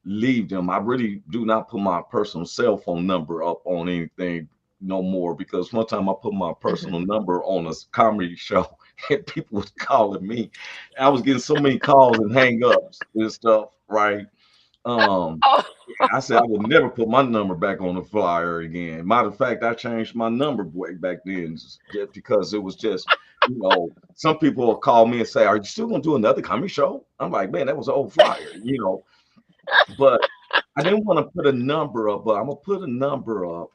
leave them. I really do not put my personal cell phone number up on anything no more, because one time I put my Hmm. personal number on a comedy show and people was calling me. I was getting so many calls and hang ups and stuff, right? Um, Oh, I said I would never put my number back on the flyer again. Matter of fact, I changed my number way back then just because it was just, some people will call me and say, "Are you still gonna do another comedy show?" I'm like, "Man, that was an old flyer." But I didn't want to put a number up, but I'm gonna put a number up,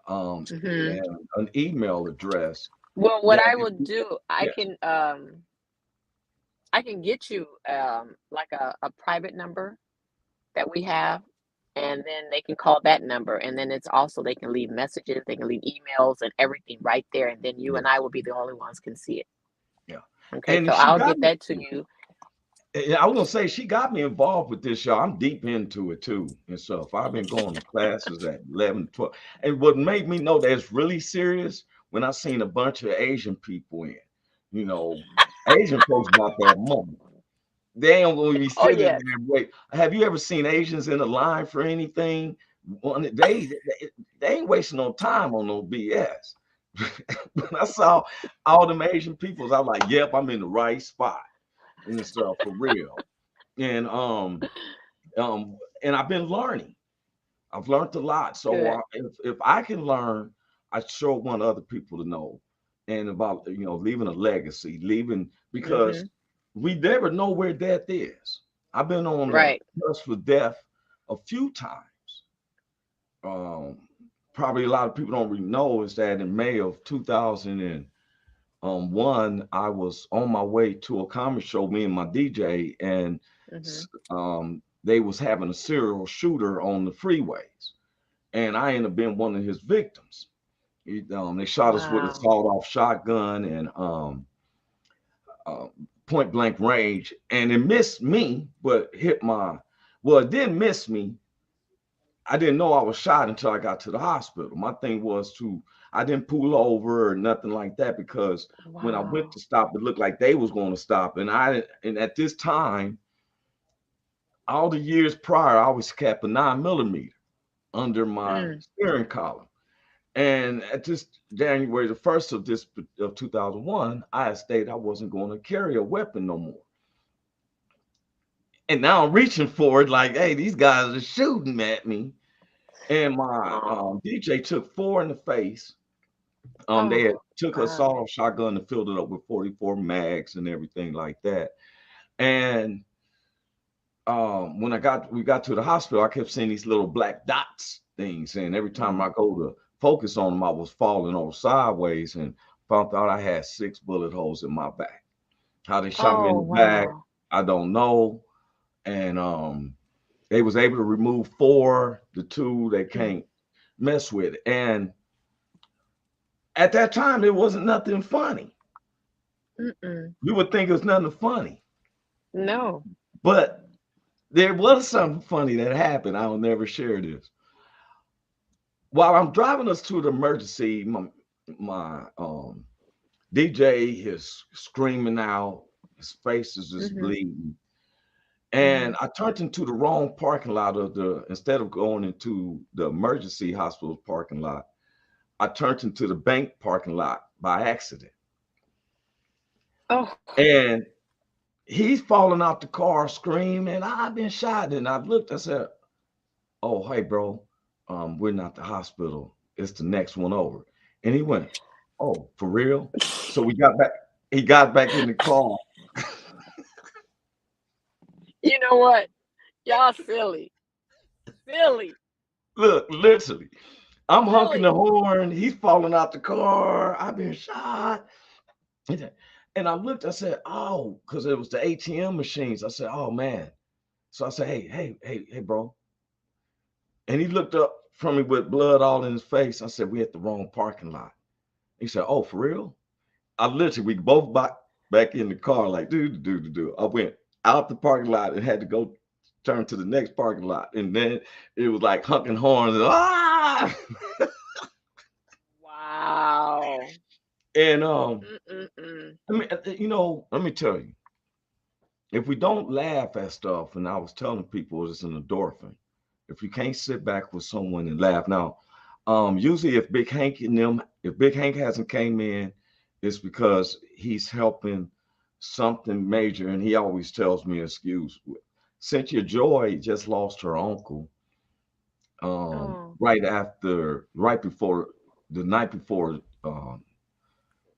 hmm. and an email address Well, what that I if would do, yes, I can get you like a private number that we have, and then they can call that number, and then it's also they can leave messages, they can leave emails and everything right there, and then you and I yes, will be the only ones can see it. yeah. Okay, And so she I'll got get me. that to you. Yeah, I was gonna say she got me involved with this show. I'm deep into it too and stuff. I've been going to classes at 11, 12. And what made me know that it's really serious when I seen a bunch of Asian people in. You know, Asian folks about that money. They ain't gonna be Oh sitting yes. there and wait. Have you ever seen Asians in a line for anything? They ain't wasting no time on no BS. When I saw all them Asian peoples, I was like, yep, I'm in the right spot and stuff for real. And and I've been learning. I've learned a lot. So Good. if I can learn, I sure want other people to know, and about leaving a legacy, leaving, because Mhm. we never know where death is. I've been on the Right. cusp of death a few times. Um, Probably a lot of people don't really know is that in May of 2001, I was on my way to a comedy show, me and my DJ, and Mhm. they was having a serial shooter on the freeways, and I ended up being one of his victims. They shot us with a Wow. sawed-off shotgun and uh, point blank range, and it missed me, but hit my. Well, it didn't miss me. I didn't know I was shot until I got to the hospital. My thing was I didn't pull over or nothing like that, because when I went Wow. to stop, it looked like they was going to stop, and at this time, all the years prior, I always kept a 9 millimeter under my Mm. steering column. And at this January the 1st of 2001, I had stated I wasn't going to carry a weapon no more. And now I'm reaching for it like, hey, these guys are shooting at me. And my Oh. DJ took four in the face. They had Oh. took a Wow. sawed-off shotgun and filled it up with 44 mags and everything like that. And when we got to the hospital, I kept seeing these little black dots things, and every time Mhm. I go to focus on them, I was falling over sideways, and found out I had 6 bullet holes in my back. How they shot me in Oh the back, wow. I don't know. And they was able to remove four. The two they Mm. can't mess with. And at that time, it wasn't nothing funny. Mm-mm. You would think it was nothing funny, No. but there was something funny that happened. I will never share this. While I'm driving us to the emergency, my DJ is screaming out, his face is just Mhm. bleeding. And Mhm. I turned into the wrong parking lot instead of going into the emergency hospital parking lot, I turned into the bank parking lot by accident. Oh. And he's falling out the car screaming, I've been shot. And I looked, I said, oh, hey, bro, we're not the hospital. It's the next one over. And he went, oh, for real? So he got back in the car. You know what? Y'all silly. Silly. Look, literally, I'm honking the Silly. horn. He's falling out the car. I've been shot. And I looked, I said, oh, because it was the ATM machines. I said, oh man. So I said, hey, bro. And he looked up from me with blood all in his face. I said, we at the wrong parking lot. He said, oh, for real? I literally, we both back in the car, like, do. I went out the parking lot and had to go turn to the next parking lot. And then it was like honking horns and ah. Wow. And I mean, let me tell you, if we don't laugh at stuff, and I was telling people it's an endorphin. If you can't sit back with someone and laugh. Now, usually if Big Hank hasn't came in, it's because he's helping something major, and he always tells me excuse. Cynthia Joy just lost her uncle right before the night before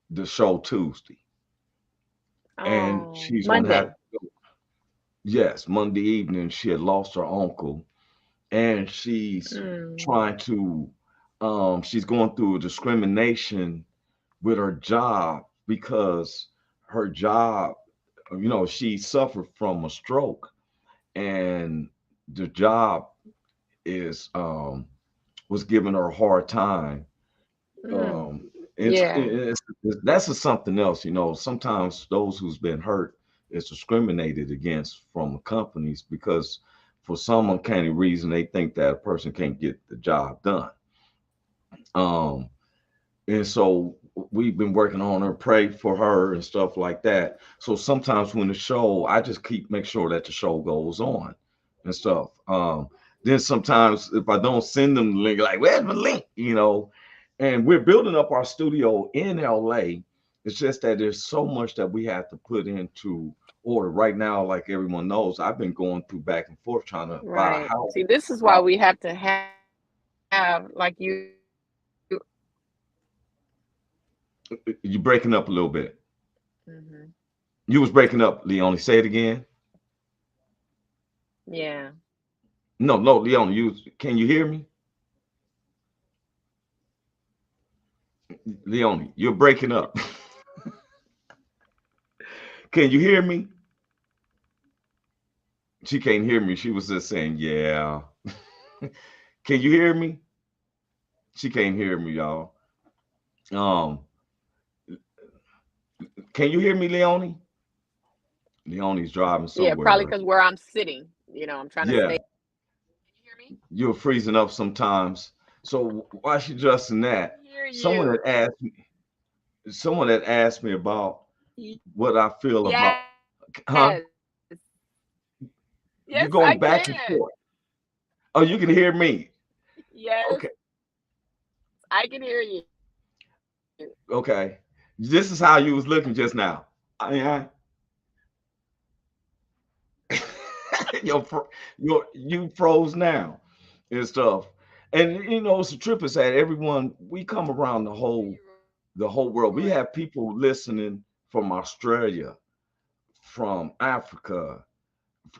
the show Tuesday. And she's Monday. gonna have yes, Monday evening she had lost her uncle, and she's trying to she's going through a discrimination with her job because her job, she suffered from a stroke, and the job is was giving her a hard time. That's something else, sometimes those who's been hurt is discriminated against from companies because for some uncanny reason they think that a person can't get the job done. And so we've been working on her, pray for her and stuff like that. So sometimes when the show, I just make sure that the show goes on and stuff. Then sometimes if I don't send them the link, like, where's the link? And we're building up our studio in LA. It's just that there's so much that we have to put into order right now. Like everyone knows, I've been going through back and forth trying to buy a house. See, this is why we have to have like you. You're breaking up a little bit. You was breaking up, Leonie. Say it again. Yeah. No, Leonie, can you hear me? Leonie, you're breaking up. Can you hear me? She can't hear me. She was just saying, yeah. Can you hear me? She can't hear me, y'all. Can you hear me, Leonie? Leonie's driving somewhere. Yeah, probably because where I'm sitting, I'm trying to stay. Can you hear me? You're freezing up sometimes. So while she's adjusting that, someone had asked me about what I feel about. Huh? Yes, you're going back and forth. Oh, you can hear me. Yes. Okay. I can hear you. Okay. This is how you was looking just now. You froze now and stuff. And it's a trip is that everyone, we come around the whole world. We have people listening from Australia, from Africa,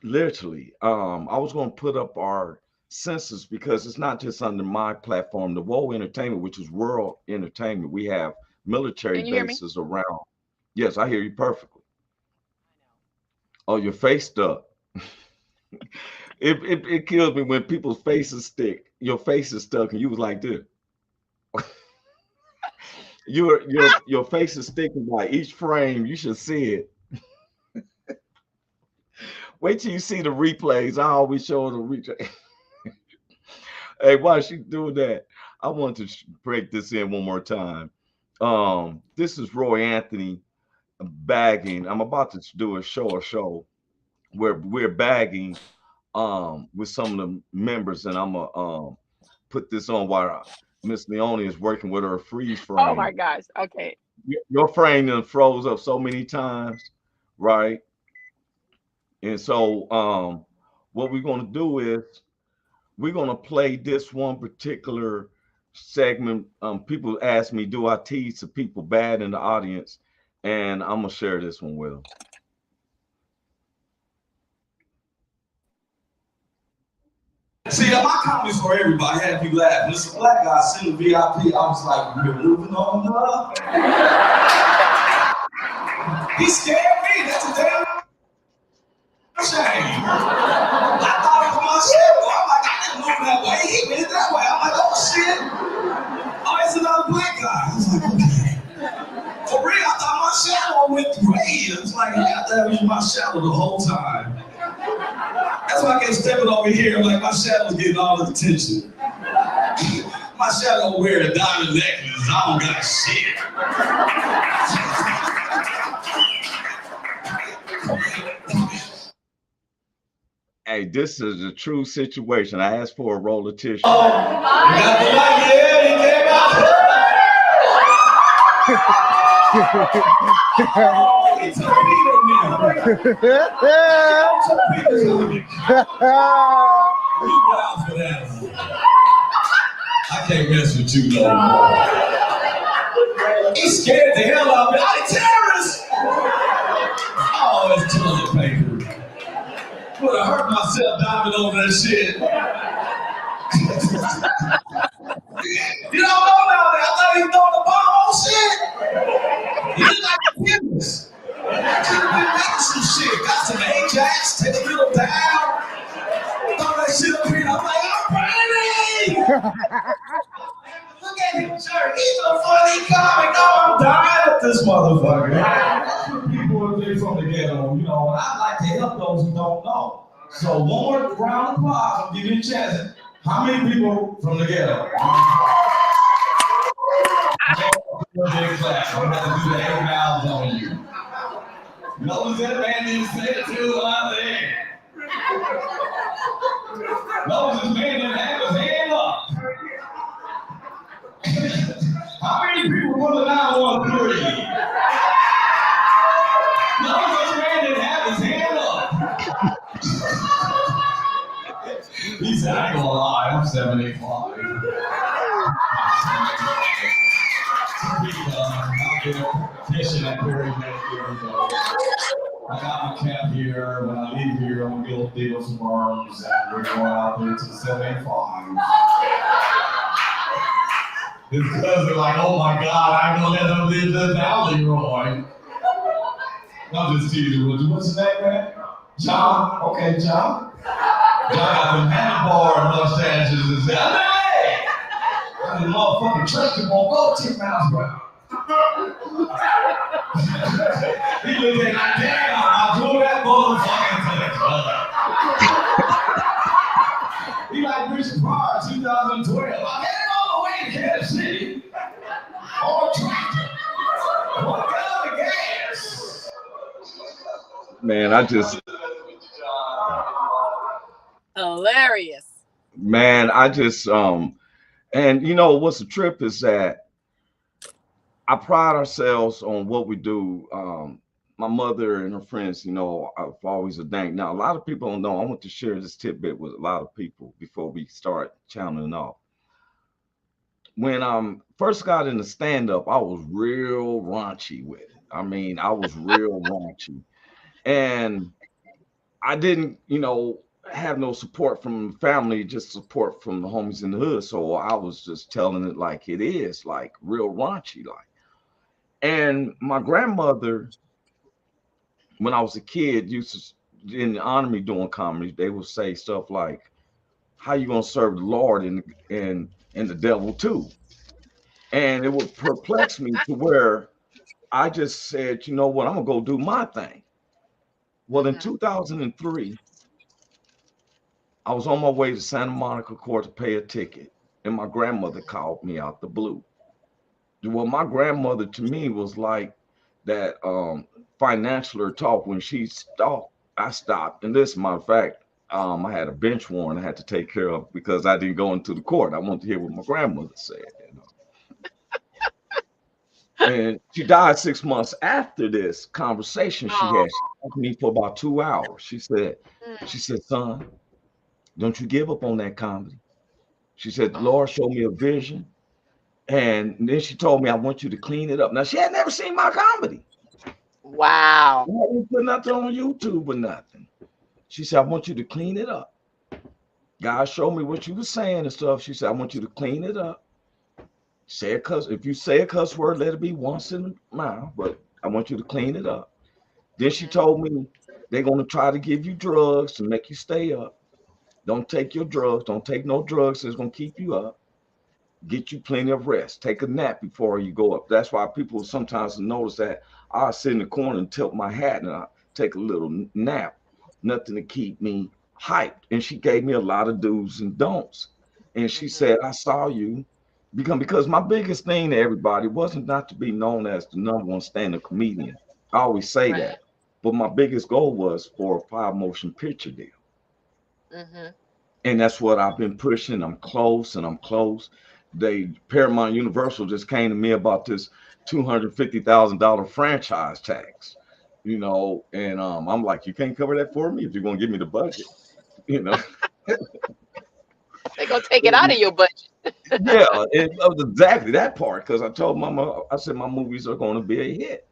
literally. I was going to put up our census because it's not just under my platform, the Woe Entertainment, which is world entertainment. We have military bases around. Yes, I hear you perfectly. Oh, your face stuck. It kills me when people's faces stick. Your face is stuck, and you was like this. Your face is sticking by each frame. You should see it. Wait till you see the replays. I always show the replay. Hey, while she's doing that, I want to break this in one more time. This is Roy Anthony bagging. I'm about to do a show where we're bagging with some of the members, and I'm gonna put this on while Miss Leonie is working with her freeze frame. Oh my gosh. Okay. Your frame done froze up so many times, right? And so what we're gonna do is we're gonna play this one particular segment. People ask me, do I tease the people bad in the audience? And I'm gonna share this one with them. See, my comedy's for everybody. I had people laugh. This black guy sitting VIP. I was like, we're moving on up. He scared me. That's a damn shame. I thought it was my shadow. I'm like, I didn't move that way. He went that way. I'm like, oh shit. Oh, it's another black guy. I was like, okay. For real, I thought my shadow went through. It was like, yeah, that was my shadow the whole time. That's why I kept stepping over here. Like, my shadow's getting all the attention. My shadow wearing a diamond necklace. I don't got shit. Hey, this is a true situation. I asked for a roll of tissue. Oh, you got the light, yeah, he came out. Oh, he took Peter You wild for that. I can't mess with you no more. He scared the hell out of me. I'm a terrorist. Oh, it's toilet paper. Would have hurt myself diving over that shit. You don't know about that. I thought he was throwing the bomb on shit. He looked like a chemist. Could have been making some shit. Got some Ajax, take a little down. Throw that shit up here. I'm like, I'm ready. Look at him, sir. He's a funny comic. Oh, I'm dying at this motherfucker. That's what people are from the ghetto, you know, and I like to help those who don't know. So one more round of applause. I'll give you a chance. How many people from the ghetto? Big class. I'm gonna do the 8 miles on you. Notice that man didn't say it too loud there. Notice this man didn't have his hand up. How many people put the 913? Notice this man didn't have his hand up. He said, I ain't gonna lie, I'm 75. I'll get a petition at Perry next year. I got my cap here. When I leave here, I'm gonna go dig up some worms, and we're going out there to the 75. His cousin like, oh my God, I ain't gonna let him live this down, Leroy. I'm just teasing with you. What's his name, man? John? Okay, John. John got them handlebar mustaches and said, hey! That motherfucking tractor won't go 10 miles per hour. He looked at like, damn, I drove that motherfucker to the club. He like Richard Pryor, 2012. I had all the way to Kansas City on a tractor. What kind of gas? Man, I just hilarious. Man, I just and you know what's the trip is that I pride ourselves on what we do. My mother and her friends, you know, I've always a thank. Now, a lot of people don't know. I want to share this tidbit with a lot of people before we start channeling off. When I first got into stand-up, I was real raunchy with it. I mean, I was real raunchy. And I didn't, you know, have no support from family, just support from the homies in the hood. So I was just telling it like it is, like real raunchy, like. And my grandmother, when I was a kid, used to in honor me doing comedy. They would say stuff like, "How you gonna serve the Lord and the devil too?" And it would perplex me to where I just said, "You know what? I'm gonna go do my thing." Well, in 2003, I was on my way to Santa Monica Court to pay a ticket, and my grandmother called me out the blue. Well, my grandmother to me was like that financial talk. When she stopped, I stopped. And this, matter of fact, I had a bench warrant I had to take care of because I didn't go into the court. I wanted to hear what my grandmother said, you know. And she died 6 months after this conversation she had. She talked to me for about 2 hours. She said, son, don't you give up on that comedy. She said, the Lord showed me a vision. And then she told me, I want you to clean it up. Now, she had never seen my comedy. Wow. I didn't put nothing on YouTube or nothing. She said, I want you to clean it up. God showed me what you were saying and stuff. She said, I want you to clean it up. Say a cuss. If you say a cuss word, let it be once in a mile, but I want you to clean it up. Then she told me they're going to try to give you drugs to make you stay up. Don't take your drugs. Don't take no drugs that's going to keep you up. Get you plenty of rest. Take a nap before you go up. That's why people sometimes notice that I sit in the corner and tilt my hat and I take a little nap. Nothing to keep me hyped. And she gave me a lot of do's and don'ts. And she said, I saw you because my biggest thing to everybody wasn't not to be known as the number one stand-up comedian. I always say Right. that. But my biggest goal was for a 5 motion picture deal. Mhm. And that's what I've been pushing. I'm close and I'm close. Paramount Universal just came to me about this $250,000 franchise tax, and I'm like, you can't cover that for me if you're gonna give me the budget, you know. They gonna take it out of your budget. Yeah, it was exactly that part because I told Mama, I said my movies are going to be a hit,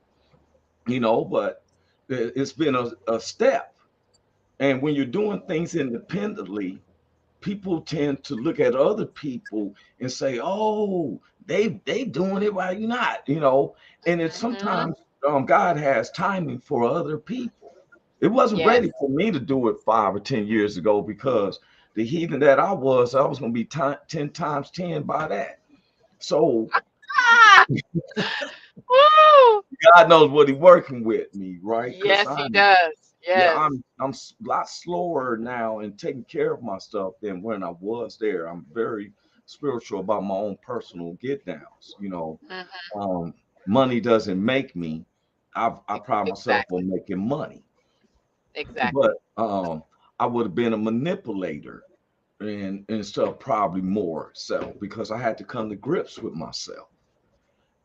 but it's been a step. And when you're doing things independently, people tend to look at other people and say, "Oh, they doing it, why you not?" And it's Mhm. sometimes God has timing for other people. It wasn't Yes. ready for me to do it 5 or 10 years ago because the heathen that I was going to be 10 times 10 by that. So Ah! Woo! God knows what He's working with me, right? Because Yes, he does. yeah, Yes. I'm a lot slower now in taking care of myself than when I was there. I'm very spiritual about my own personal get downs. Mhm. Um, money doesn't make me. I pride myself Exactly. on making money, but Exactly. I would have been a manipulator and stuff probably more so because I had to come to grips with myself.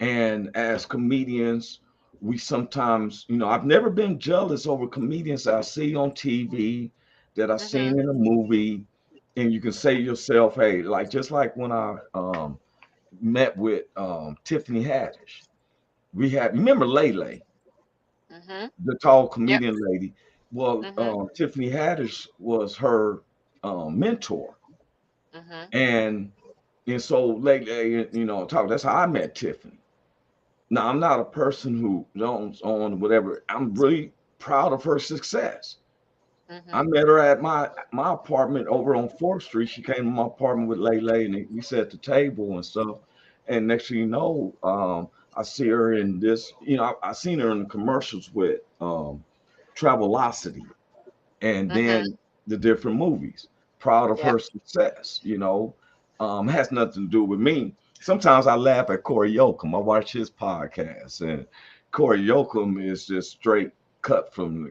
And as comedians, we sometimes, I've never been jealous over comedians that I see on TV, that I've Mhm. seen in a movie. And you can say to yourself, hey, like just like when I met with Tiffany Haddish, remember Lele, Mhm. the tall Yep. comedian lady? Well, Mhm. Tiffany Haddish was her mentor. Mhm. And so Lele, that's how I met Tiffany. Now, I'm not a person who zones on whatever. I'm really proud of her success. I Mhm. met her at my apartment over on 4th Street. She came to my apartment with Lele, and we sat at the table and stuff. And next thing you know, I see her in this. I seen her in the commercials with Travelocity, and Mhm. then the different movies. Proud of Yep. her success, has nothing to do with me. Sometimes I laugh at Corey Yoakum. I watch his podcast, and Corey Yoakum is just straight cut from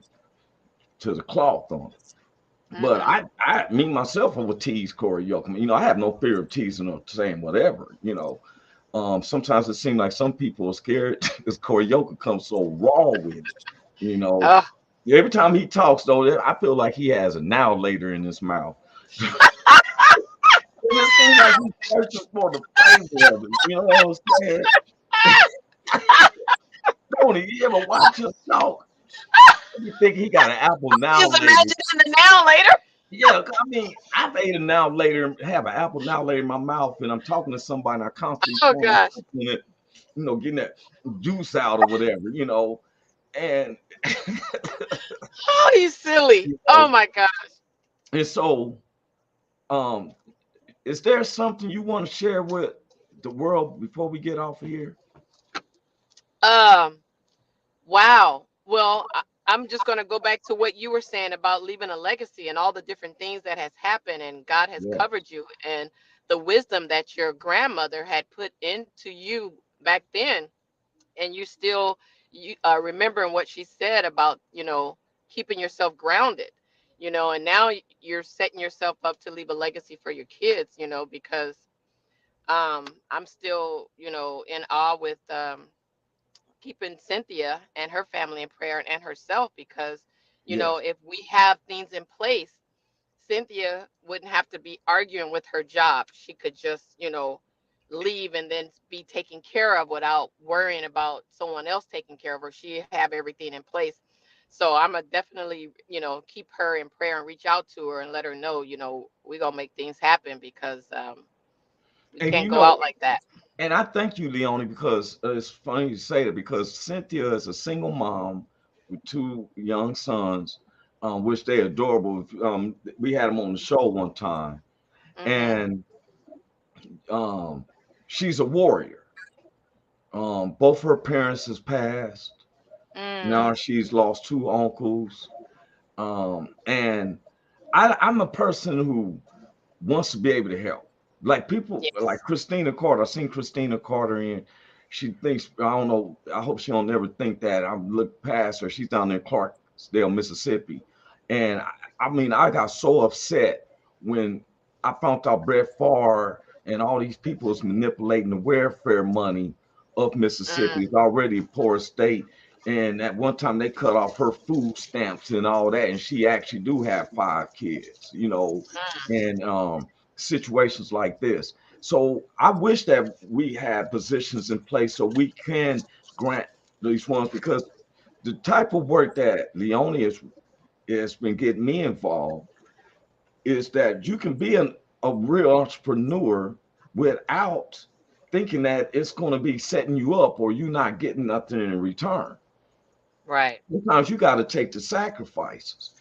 to the cloth on it. But Mhm. me myself, I would tease Corey Yoakum. I have no fear of teasing or saying whatever. Sometimes it seems like some people are scared because Corey Yoakum comes so raw with it. You know, Oh. Every time he talks, though, I feel like he has a now later in his mouth. And it seems like he's searching for the flavor of it. You know what I'm saying? Don't you ever watch him talk? You think he got an apple now Just later? imagine in the now later. Yeah, I mean, I've ate a now later, have an apple now later in my mouth, and I'm talking to somebody, and I constantly Oh pouring gosh. something in it, getting that juice out or whatever. And Oh, you silly. you Oh know, my gosh. and so, um, is there something you want to share with the world before we get off of here? Um. Wow. Well, I'm just going to go back to what you were saying about leaving a legacy and all the different things that has happened and God has Yeah, covered you and the wisdom that your grandmother had put into you back then, and you still remembering what she said about keeping yourself grounded, and now you're setting yourself up to leave a legacy for your kids, because I'm still in awe with keeping Cynthia and her family in prayer and herself, because yes. if we have things in place, Cynthia wouldn't have to be arguing with her job. She could just leave and then be taken care of without worrying about someone else taking care of her. She have everything in place. So I'm gonna definitely keep her in prayer and reach out to her and let her know we're gonna make things happen, because we And can't go out like that. and I thank you, Leonie, because it's funny you say that because Cynthia is a single mom with two young sons, which they adorable. We had them on the show one time, Mm-hmm. and she's a warrior. Both her parents has passed. Now Mm. she's lost two uncles. And I'm a person who wants to be able to help. Like people like Yes. Christina Carter. I've seen Christina Carter in. She thinks I don't know. I hope she don't ever think that I look past her. She's down there in Clarksdale, Mississippi, and I mean I got so upset when I found out Brett Favre and all these people is manipulating the welfare money of Mississippi. Mm. It's already a poor state, and at one time they cut off her food stamps and all that, and she actually do have five kids. And situations like this. So I wish that we had positions in place so we can grant these ones because the type of work that Leone has been getting me involved is that you can be a real entrepreneur without thinking that it's going to be setting you up or you not getting nothing in return. Right. Sometimes you got to take the sacrifices.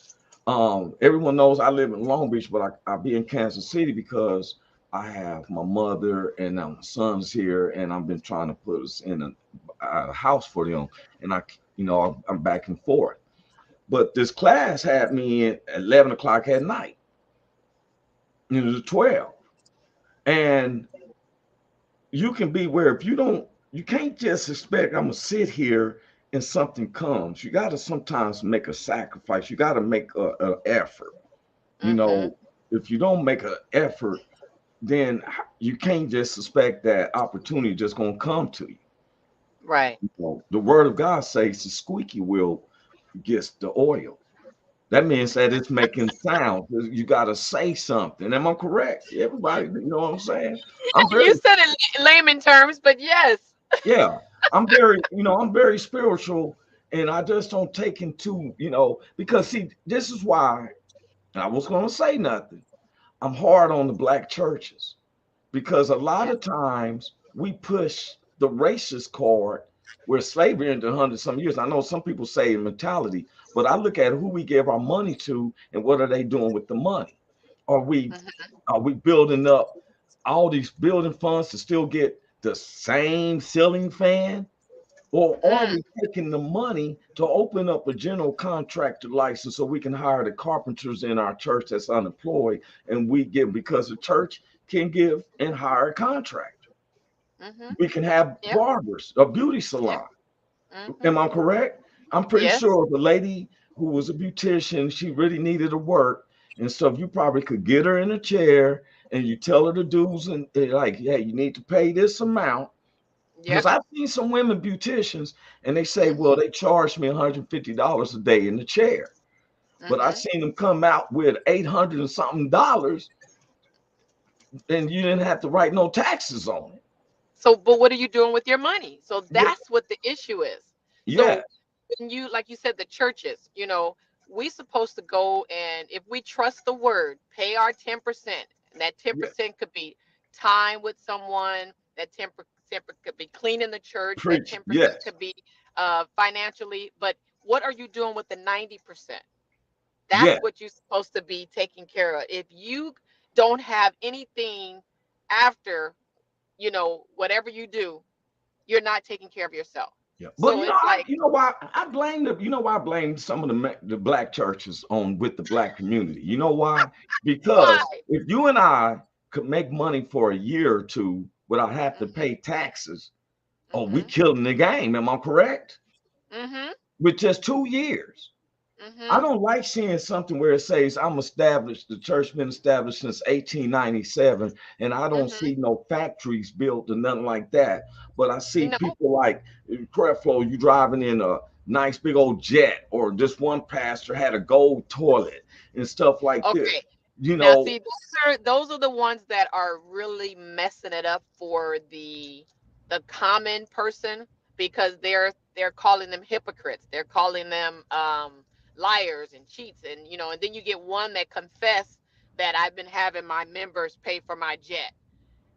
Everyone knows I live in Long Beach, but I be in Kansas City because I have my mother and my sons here, and I've been trying to put us in a house for them, and I'm back and forth. But this class had me in at 11 o'clock at night, to 12, and you can be where if you can't just expect I'm gonna sit here and something comes. You got to sometimes make a sacrifice. You got to make a effort. you Mm-hmm. know, if you don't make an effort, then you can't just suspect that opportunity just gonna come to you. Right. The word of God says the squeaky wheel gets the oil. That means that it's making sound. You got to say something. Am I correct? Everybody, you know what I'm saying? I'm very, You said it in layman terms, but yes. yeah, I'm very spiritual, and I just don't take into, because see, this is why I was gonna say nothing. I'm hard on the black churches because a lot Yeah. of times we push the racist card where slavery ended 100 some years. I know some people say mentality, but I look at who we give our money to and what are they doing with the money. Are we Mm-hmm. are we building up all these building funds to still get the same ceiling fan? Or are Mm. we taking the money to open up a general contractor license so we can hire the carpenters in our church that's unemployed and we give because the church can give and hire a contractor. Mm-hmm. We can have Yep. barbers, a beauty Yep. salon. Mm-hmm. Am I correct? I'm pretty Yes. sure the lady who was a beautician, she really needed to work and stuff. You probably could get her in a chair and you tell her the dues and like, hey, you need to pay this amount because Yep. I've seen some women beauticians and they say, well, Mm-hmm. they charge me $150 a day in the chair. But I've Mm-hmm. seen them come out with 800 and something dollars and you didn't have to write no taxes on it. So, but what are you doing with your money? So Yeah. that's what the issue is. Yeah. So when you, like you said, the churches, we supposed to go, and if we trust the word, pay our 10%. And that Yeah. 10% could be time with someone. That 10% could be cleaning the church. That Preach. 10% Yes. could be financially. But what are you doing with the 90%? That's Yeah. what you're supposed to be taking care of. If you don't have anything after, whatever you do, you're not taking care of yourself. Yeah. But So it's like, you know why I blame I blame some of the black churches on with the black community. You know why? why? Because if you and I could make money for a year or two without having to Mhm. pay taxes, oh, we Mhm. killing the game. Am I correct? Mhm. With just 2 years. I Mhm. don't like seeing something where it says I'm established, the church been established since 1897, and I don't Mhm. see no factories built or nothing like that. But I see No. people like Creflo, you driving in a nice big old jet, or this one pastor had a gold toilet and stuff like this. Okay. You Now, know, see, those are the ones that are really messing it up for the common person, because they're calling them hypocrites. They're calling them liars and cheats, and then you get one that confess that I've been having my members pay for my jet.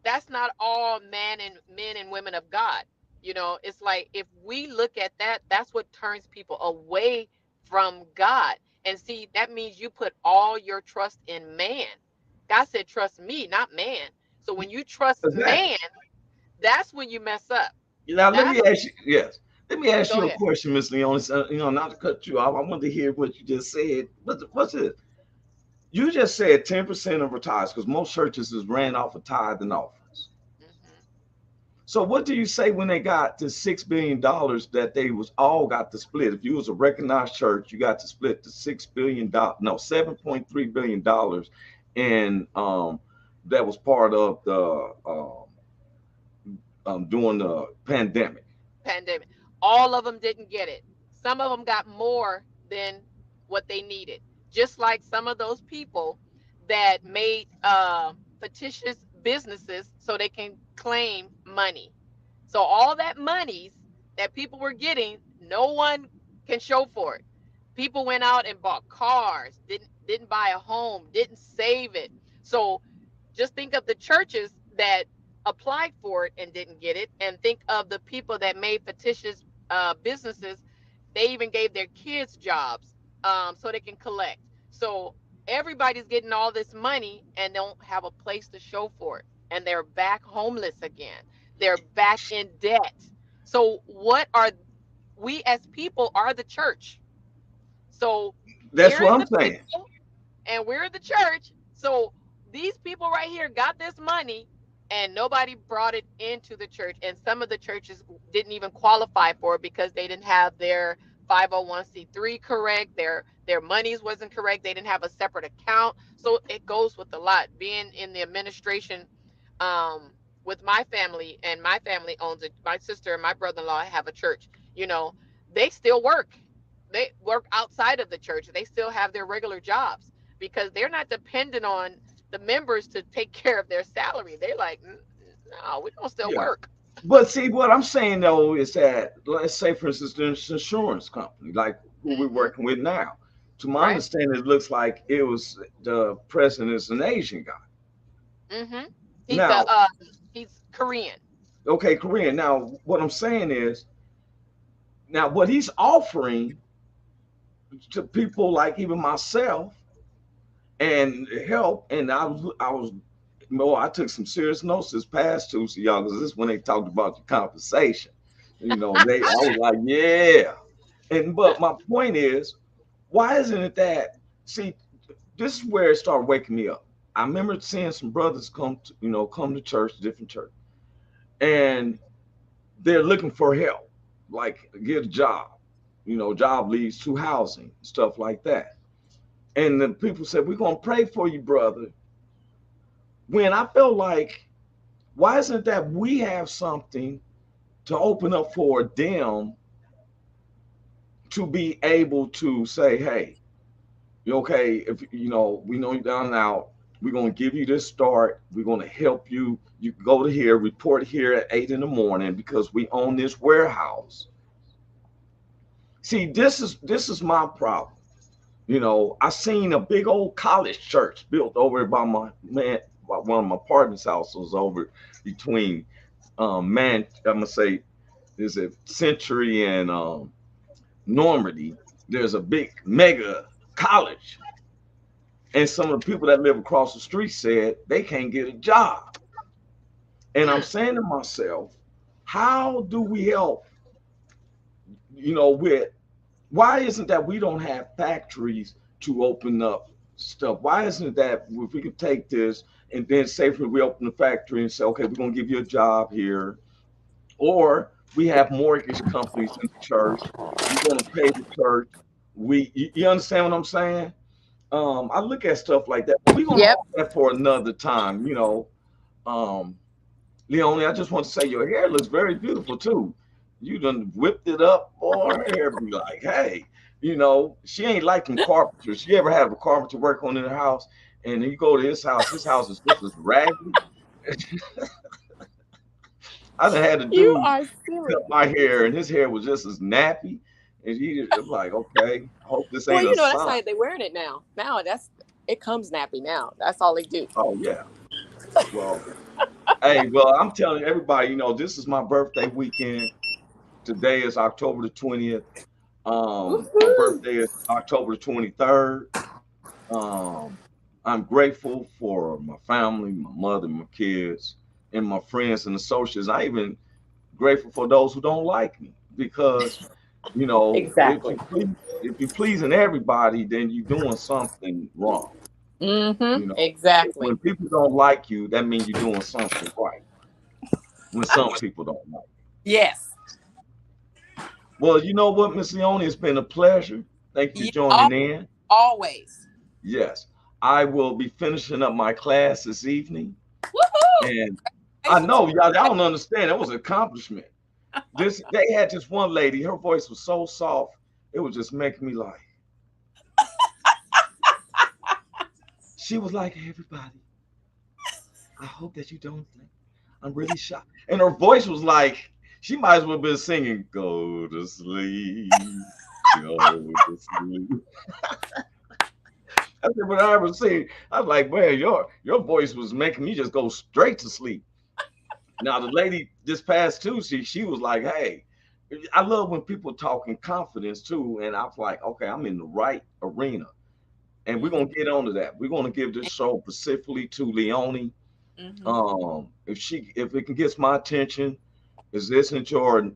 That's not all men and women of God. You know, it's like if we look at that, that's what turns people away from God. And see, that means you put all your trust in man. God said, trust me, not man. So when you trust Exactly. man, that's when you mess up. Now let me That's ask you. Yes. Let me ask Go you a ahead. question, Miss Leon. You know, not to cut you off. I want to hear what you just said. What's it? You just said 10% of tithes because most churches is ran off of tithe and offerings. Hmm. So what do you say when they got to $6 billion that they was all got to split? If you was a recognized church, you got to split the $6 billion, no, $7.3 billion, and that was part of the during the pandemic. Pandemic. All of them didn't get it. Some of them got more than what they needed. Just like some of those people that made fictitious businesses so they can claim money. So all that monies that people were getting, no one can show for it. People went out and bought cars, didn't buy a home, didn't save it. So just think of the churches that applied for it and didn't get it, and think of the people that made fictitious businesses. They even gave their kids jobs so they can collect. So everybody's getting all this money and don't have a place to show for it, and they're back homeless again. They're back in debt. So what are we as people are the church? So That's we're what I'm the saying. people and we're the church. So these people right here got this money and nobody brought it into the church. And some of the churches didn't even qualify for it because they didn't have their 501c3 correct. Their monies wasn't correct. They didn't have a separate account. So it goes with a lot. Being in the administration um, with my family, and my family owns it. My sister and my brother-in-law have a church. You know, they still work. They work outside of the church. They still have their regular jobs because they're not dependent on the members to take care of their salary. They're like, no, we're gonna still Yeah. work. But see, what I'm saying though is that, let's say, for instance, there's an insurance company like who we're Hmm. working with now. To my Right. understanding, it looks like it was the president is an Asian guy. Hmm. He's Now, a he's Korean. okay, Korean. Now, what I'm saying is, now what he's offering to people like even myself and help, and I was well, I took some serious notes this past Tuesday, y'all, because this is when they talked about the compensation. You know, I was like, yeah. And but my point is, why isn't it that, see, this is where it started waking me up. I remember seeing some brothers come to church, different church, and they're looking for help, like get a job. Job leads to housing, stuff like that. And the people said, we're gonna pray for you, brother. When I felt like, why isn't it that we have something to open up for them to be able to say, hey, you okay? If we know you're down and out, we're gonna give you this start. We're gonna help you. You can go to here, report here at 8 in the morning because we own this warehouse. See, this is my problem. I seen a big old college church built over by my man, by one of my partner's houses over between I'm gonna say, is it Century and Normandy. There's a big mega college, and some of the people that live across the street said they can't get a job. And I'm Hmm. saying to myself, how do we help? With why isn't that we don't have factories to open up stuff? Why isn't it that if we could take this and then say if we open the factory and say, okay, we're gonna give you a job here, or we have mortgage companies in the church, we're gonna pay the church. You understand what I'm saying? I look at stuff like that, but we're gonna Yep. hold that for another time. Um, Leonie, I just want to say your hair looks very beautiful too. You done whipped it up, boy. Her hair be like, hey, she ain't like them carpenters. She ever have a carpenter work on in her house, and then you go to his house is just as raggedy. I done had a You dude are cut silly. my hair, and his hair was just as nappy. And I'm like, okay, I hope this Well, ain't a that's sign. how they're wearing it now. Now it comes nappy now. That's all they do. Oh yeah. Well, hey, well, I'm telling everybody, this is my birthday weekend. Today is October the 20th. My birthday is October the 23rd. I'm grateful for my family, my mother, my kids, and my friends and associates. I even grateful for those who don't like me because, Exactly. if you're pleasing everybody, then you're doing something wrong. Exactly. When people don't like you, that means you're doing something right. When some people don't like you. Yes. Well, you know what, Miss Leone, it's been a pleasure. Thank you for joining in. Always. Yes, I will be finishing up my class this evening. Woohoo! And I know y'all don't understand. That was an accomplishment. They had this one lady, her voice was so soft, it was just making me laugh. She was like, "Hey, everybody, I hope that you don't think I'm really shocked." And her voice was like, she might as well have been singing, "Go to sleep, go to sleep." I said, "But I ever seen," I was like, "Man, your voice was making me just go straight to sleep." Now the lady this past Tuesday, she was like, "Hey," I love when people talk in confidence too. And I was like, "Okay, I'm in the right arena." And we're gonna get onto that. We're gonna give this show specifically to Leone. If it can get my attention, is this isn't your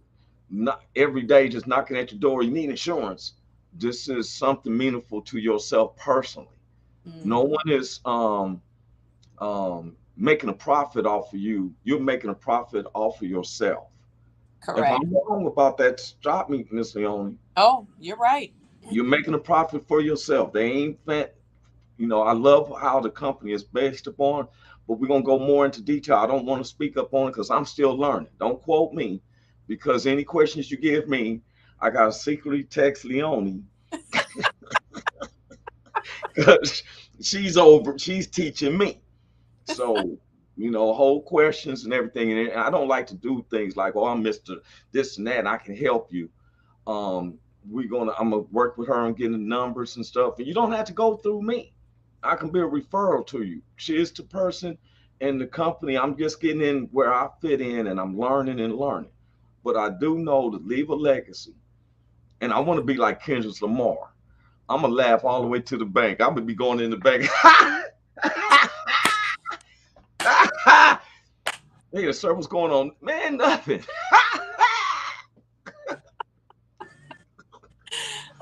not every day just knocking at your door, you need insurance. This is something meaningful to yourself personally. No one is making a profit off of you. You're making a profit off of yourself. Correct. If I'm wrong about that, stop me, Miss Leone. Oh, you're right. You're making a profit for yourself. They ain't fat. I love how the company is based upon, but we're gonna go more into detail. I don't want to speak up on it because I'm still learning. Don't quote me, because any questions you give me, I gotta secretly text Leone because she's teaching me. So, whole questions and everything. And I don't like to do things like, "Oh, I'm Mr. This and that, and I can help you." I'm gonna work with her on getting the numbers and stuff. And you don't have to go through me. I can be a referral to you. She is the person in the company. I'm just getting in where I fit in, and I'm learning and learning. But I do know to leave a legacy. And I want to be like Kendrick Lamar. I'm gonna laugh all the way to the bank. I'm gonna be going in the bank. Hey, sir, what's going on? Man, nothing.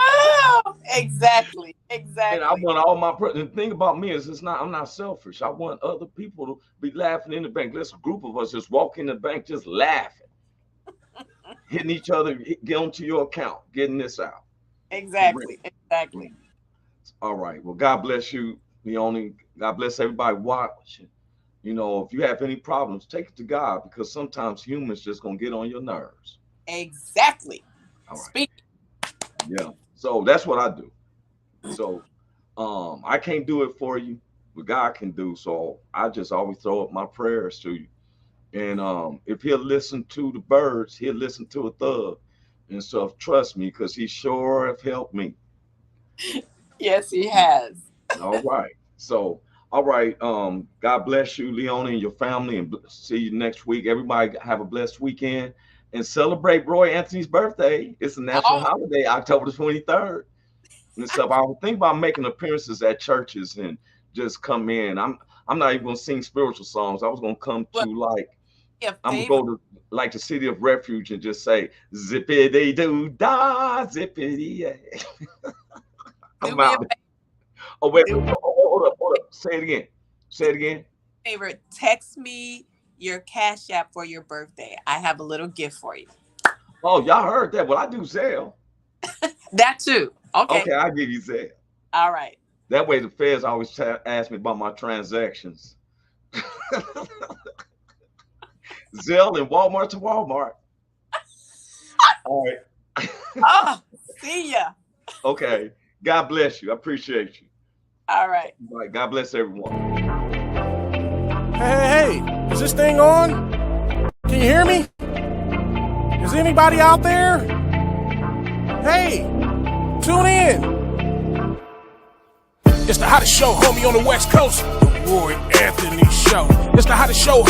Oh, exactly. And I want all my the thing about me is I'm not selfish. I want other people to be laughing in the bank. Let's a group of us just walk in the bank just laughing, hitting each other, get onto your account, getting this out. Exactly. All right. Well, God bless you, Leone. God bless everybody watching. If you have any problems, take it to God, because sometimes humans just gonna get on your nerves. Exactly. All right. Speak. Yeah. So that's what I do. So I can't do it for you, but God can do. So I just always throw up my prayers to you. And if he'll listen to the birds, he'll listen to a thug and stuff. Trust me, because he sure have helped me. Yes, he has. All right. So, all right. God bless you, Leone, and your family, and see you next week. Everybody have a blessed weekend and celebrate Roy Anthony's birthday. It's a national holiday, October the 23rd. And stuff. I would think about making appearances at churches and just come in. I'm not even gonna sing spiritual songs. I was gonna come to I'm gonna go to like the City of Refuge and just say zippity doo da zippity. I'm out. Oh wait, hold up. Say it again. Favorite, text me your Cash App for your birthday. I have a little gift for you. Oh, y'all heard that? Well, I do Zelle. That too. Okay, I'll give you Zelle. All right. That way the feds always ask me about my transactions. Zelle and Walmart to Walmart. All right. Oh, see ya. Okay. God bless you. I appreciate you. All right. All right. God bless everyone. Hey, is this thing on? Can you hear me? Is anybody out there? Hey, tune in. It's the hottest show, homie, on the West Coast. The Roy Anthony Show. It's the hottest show, homie.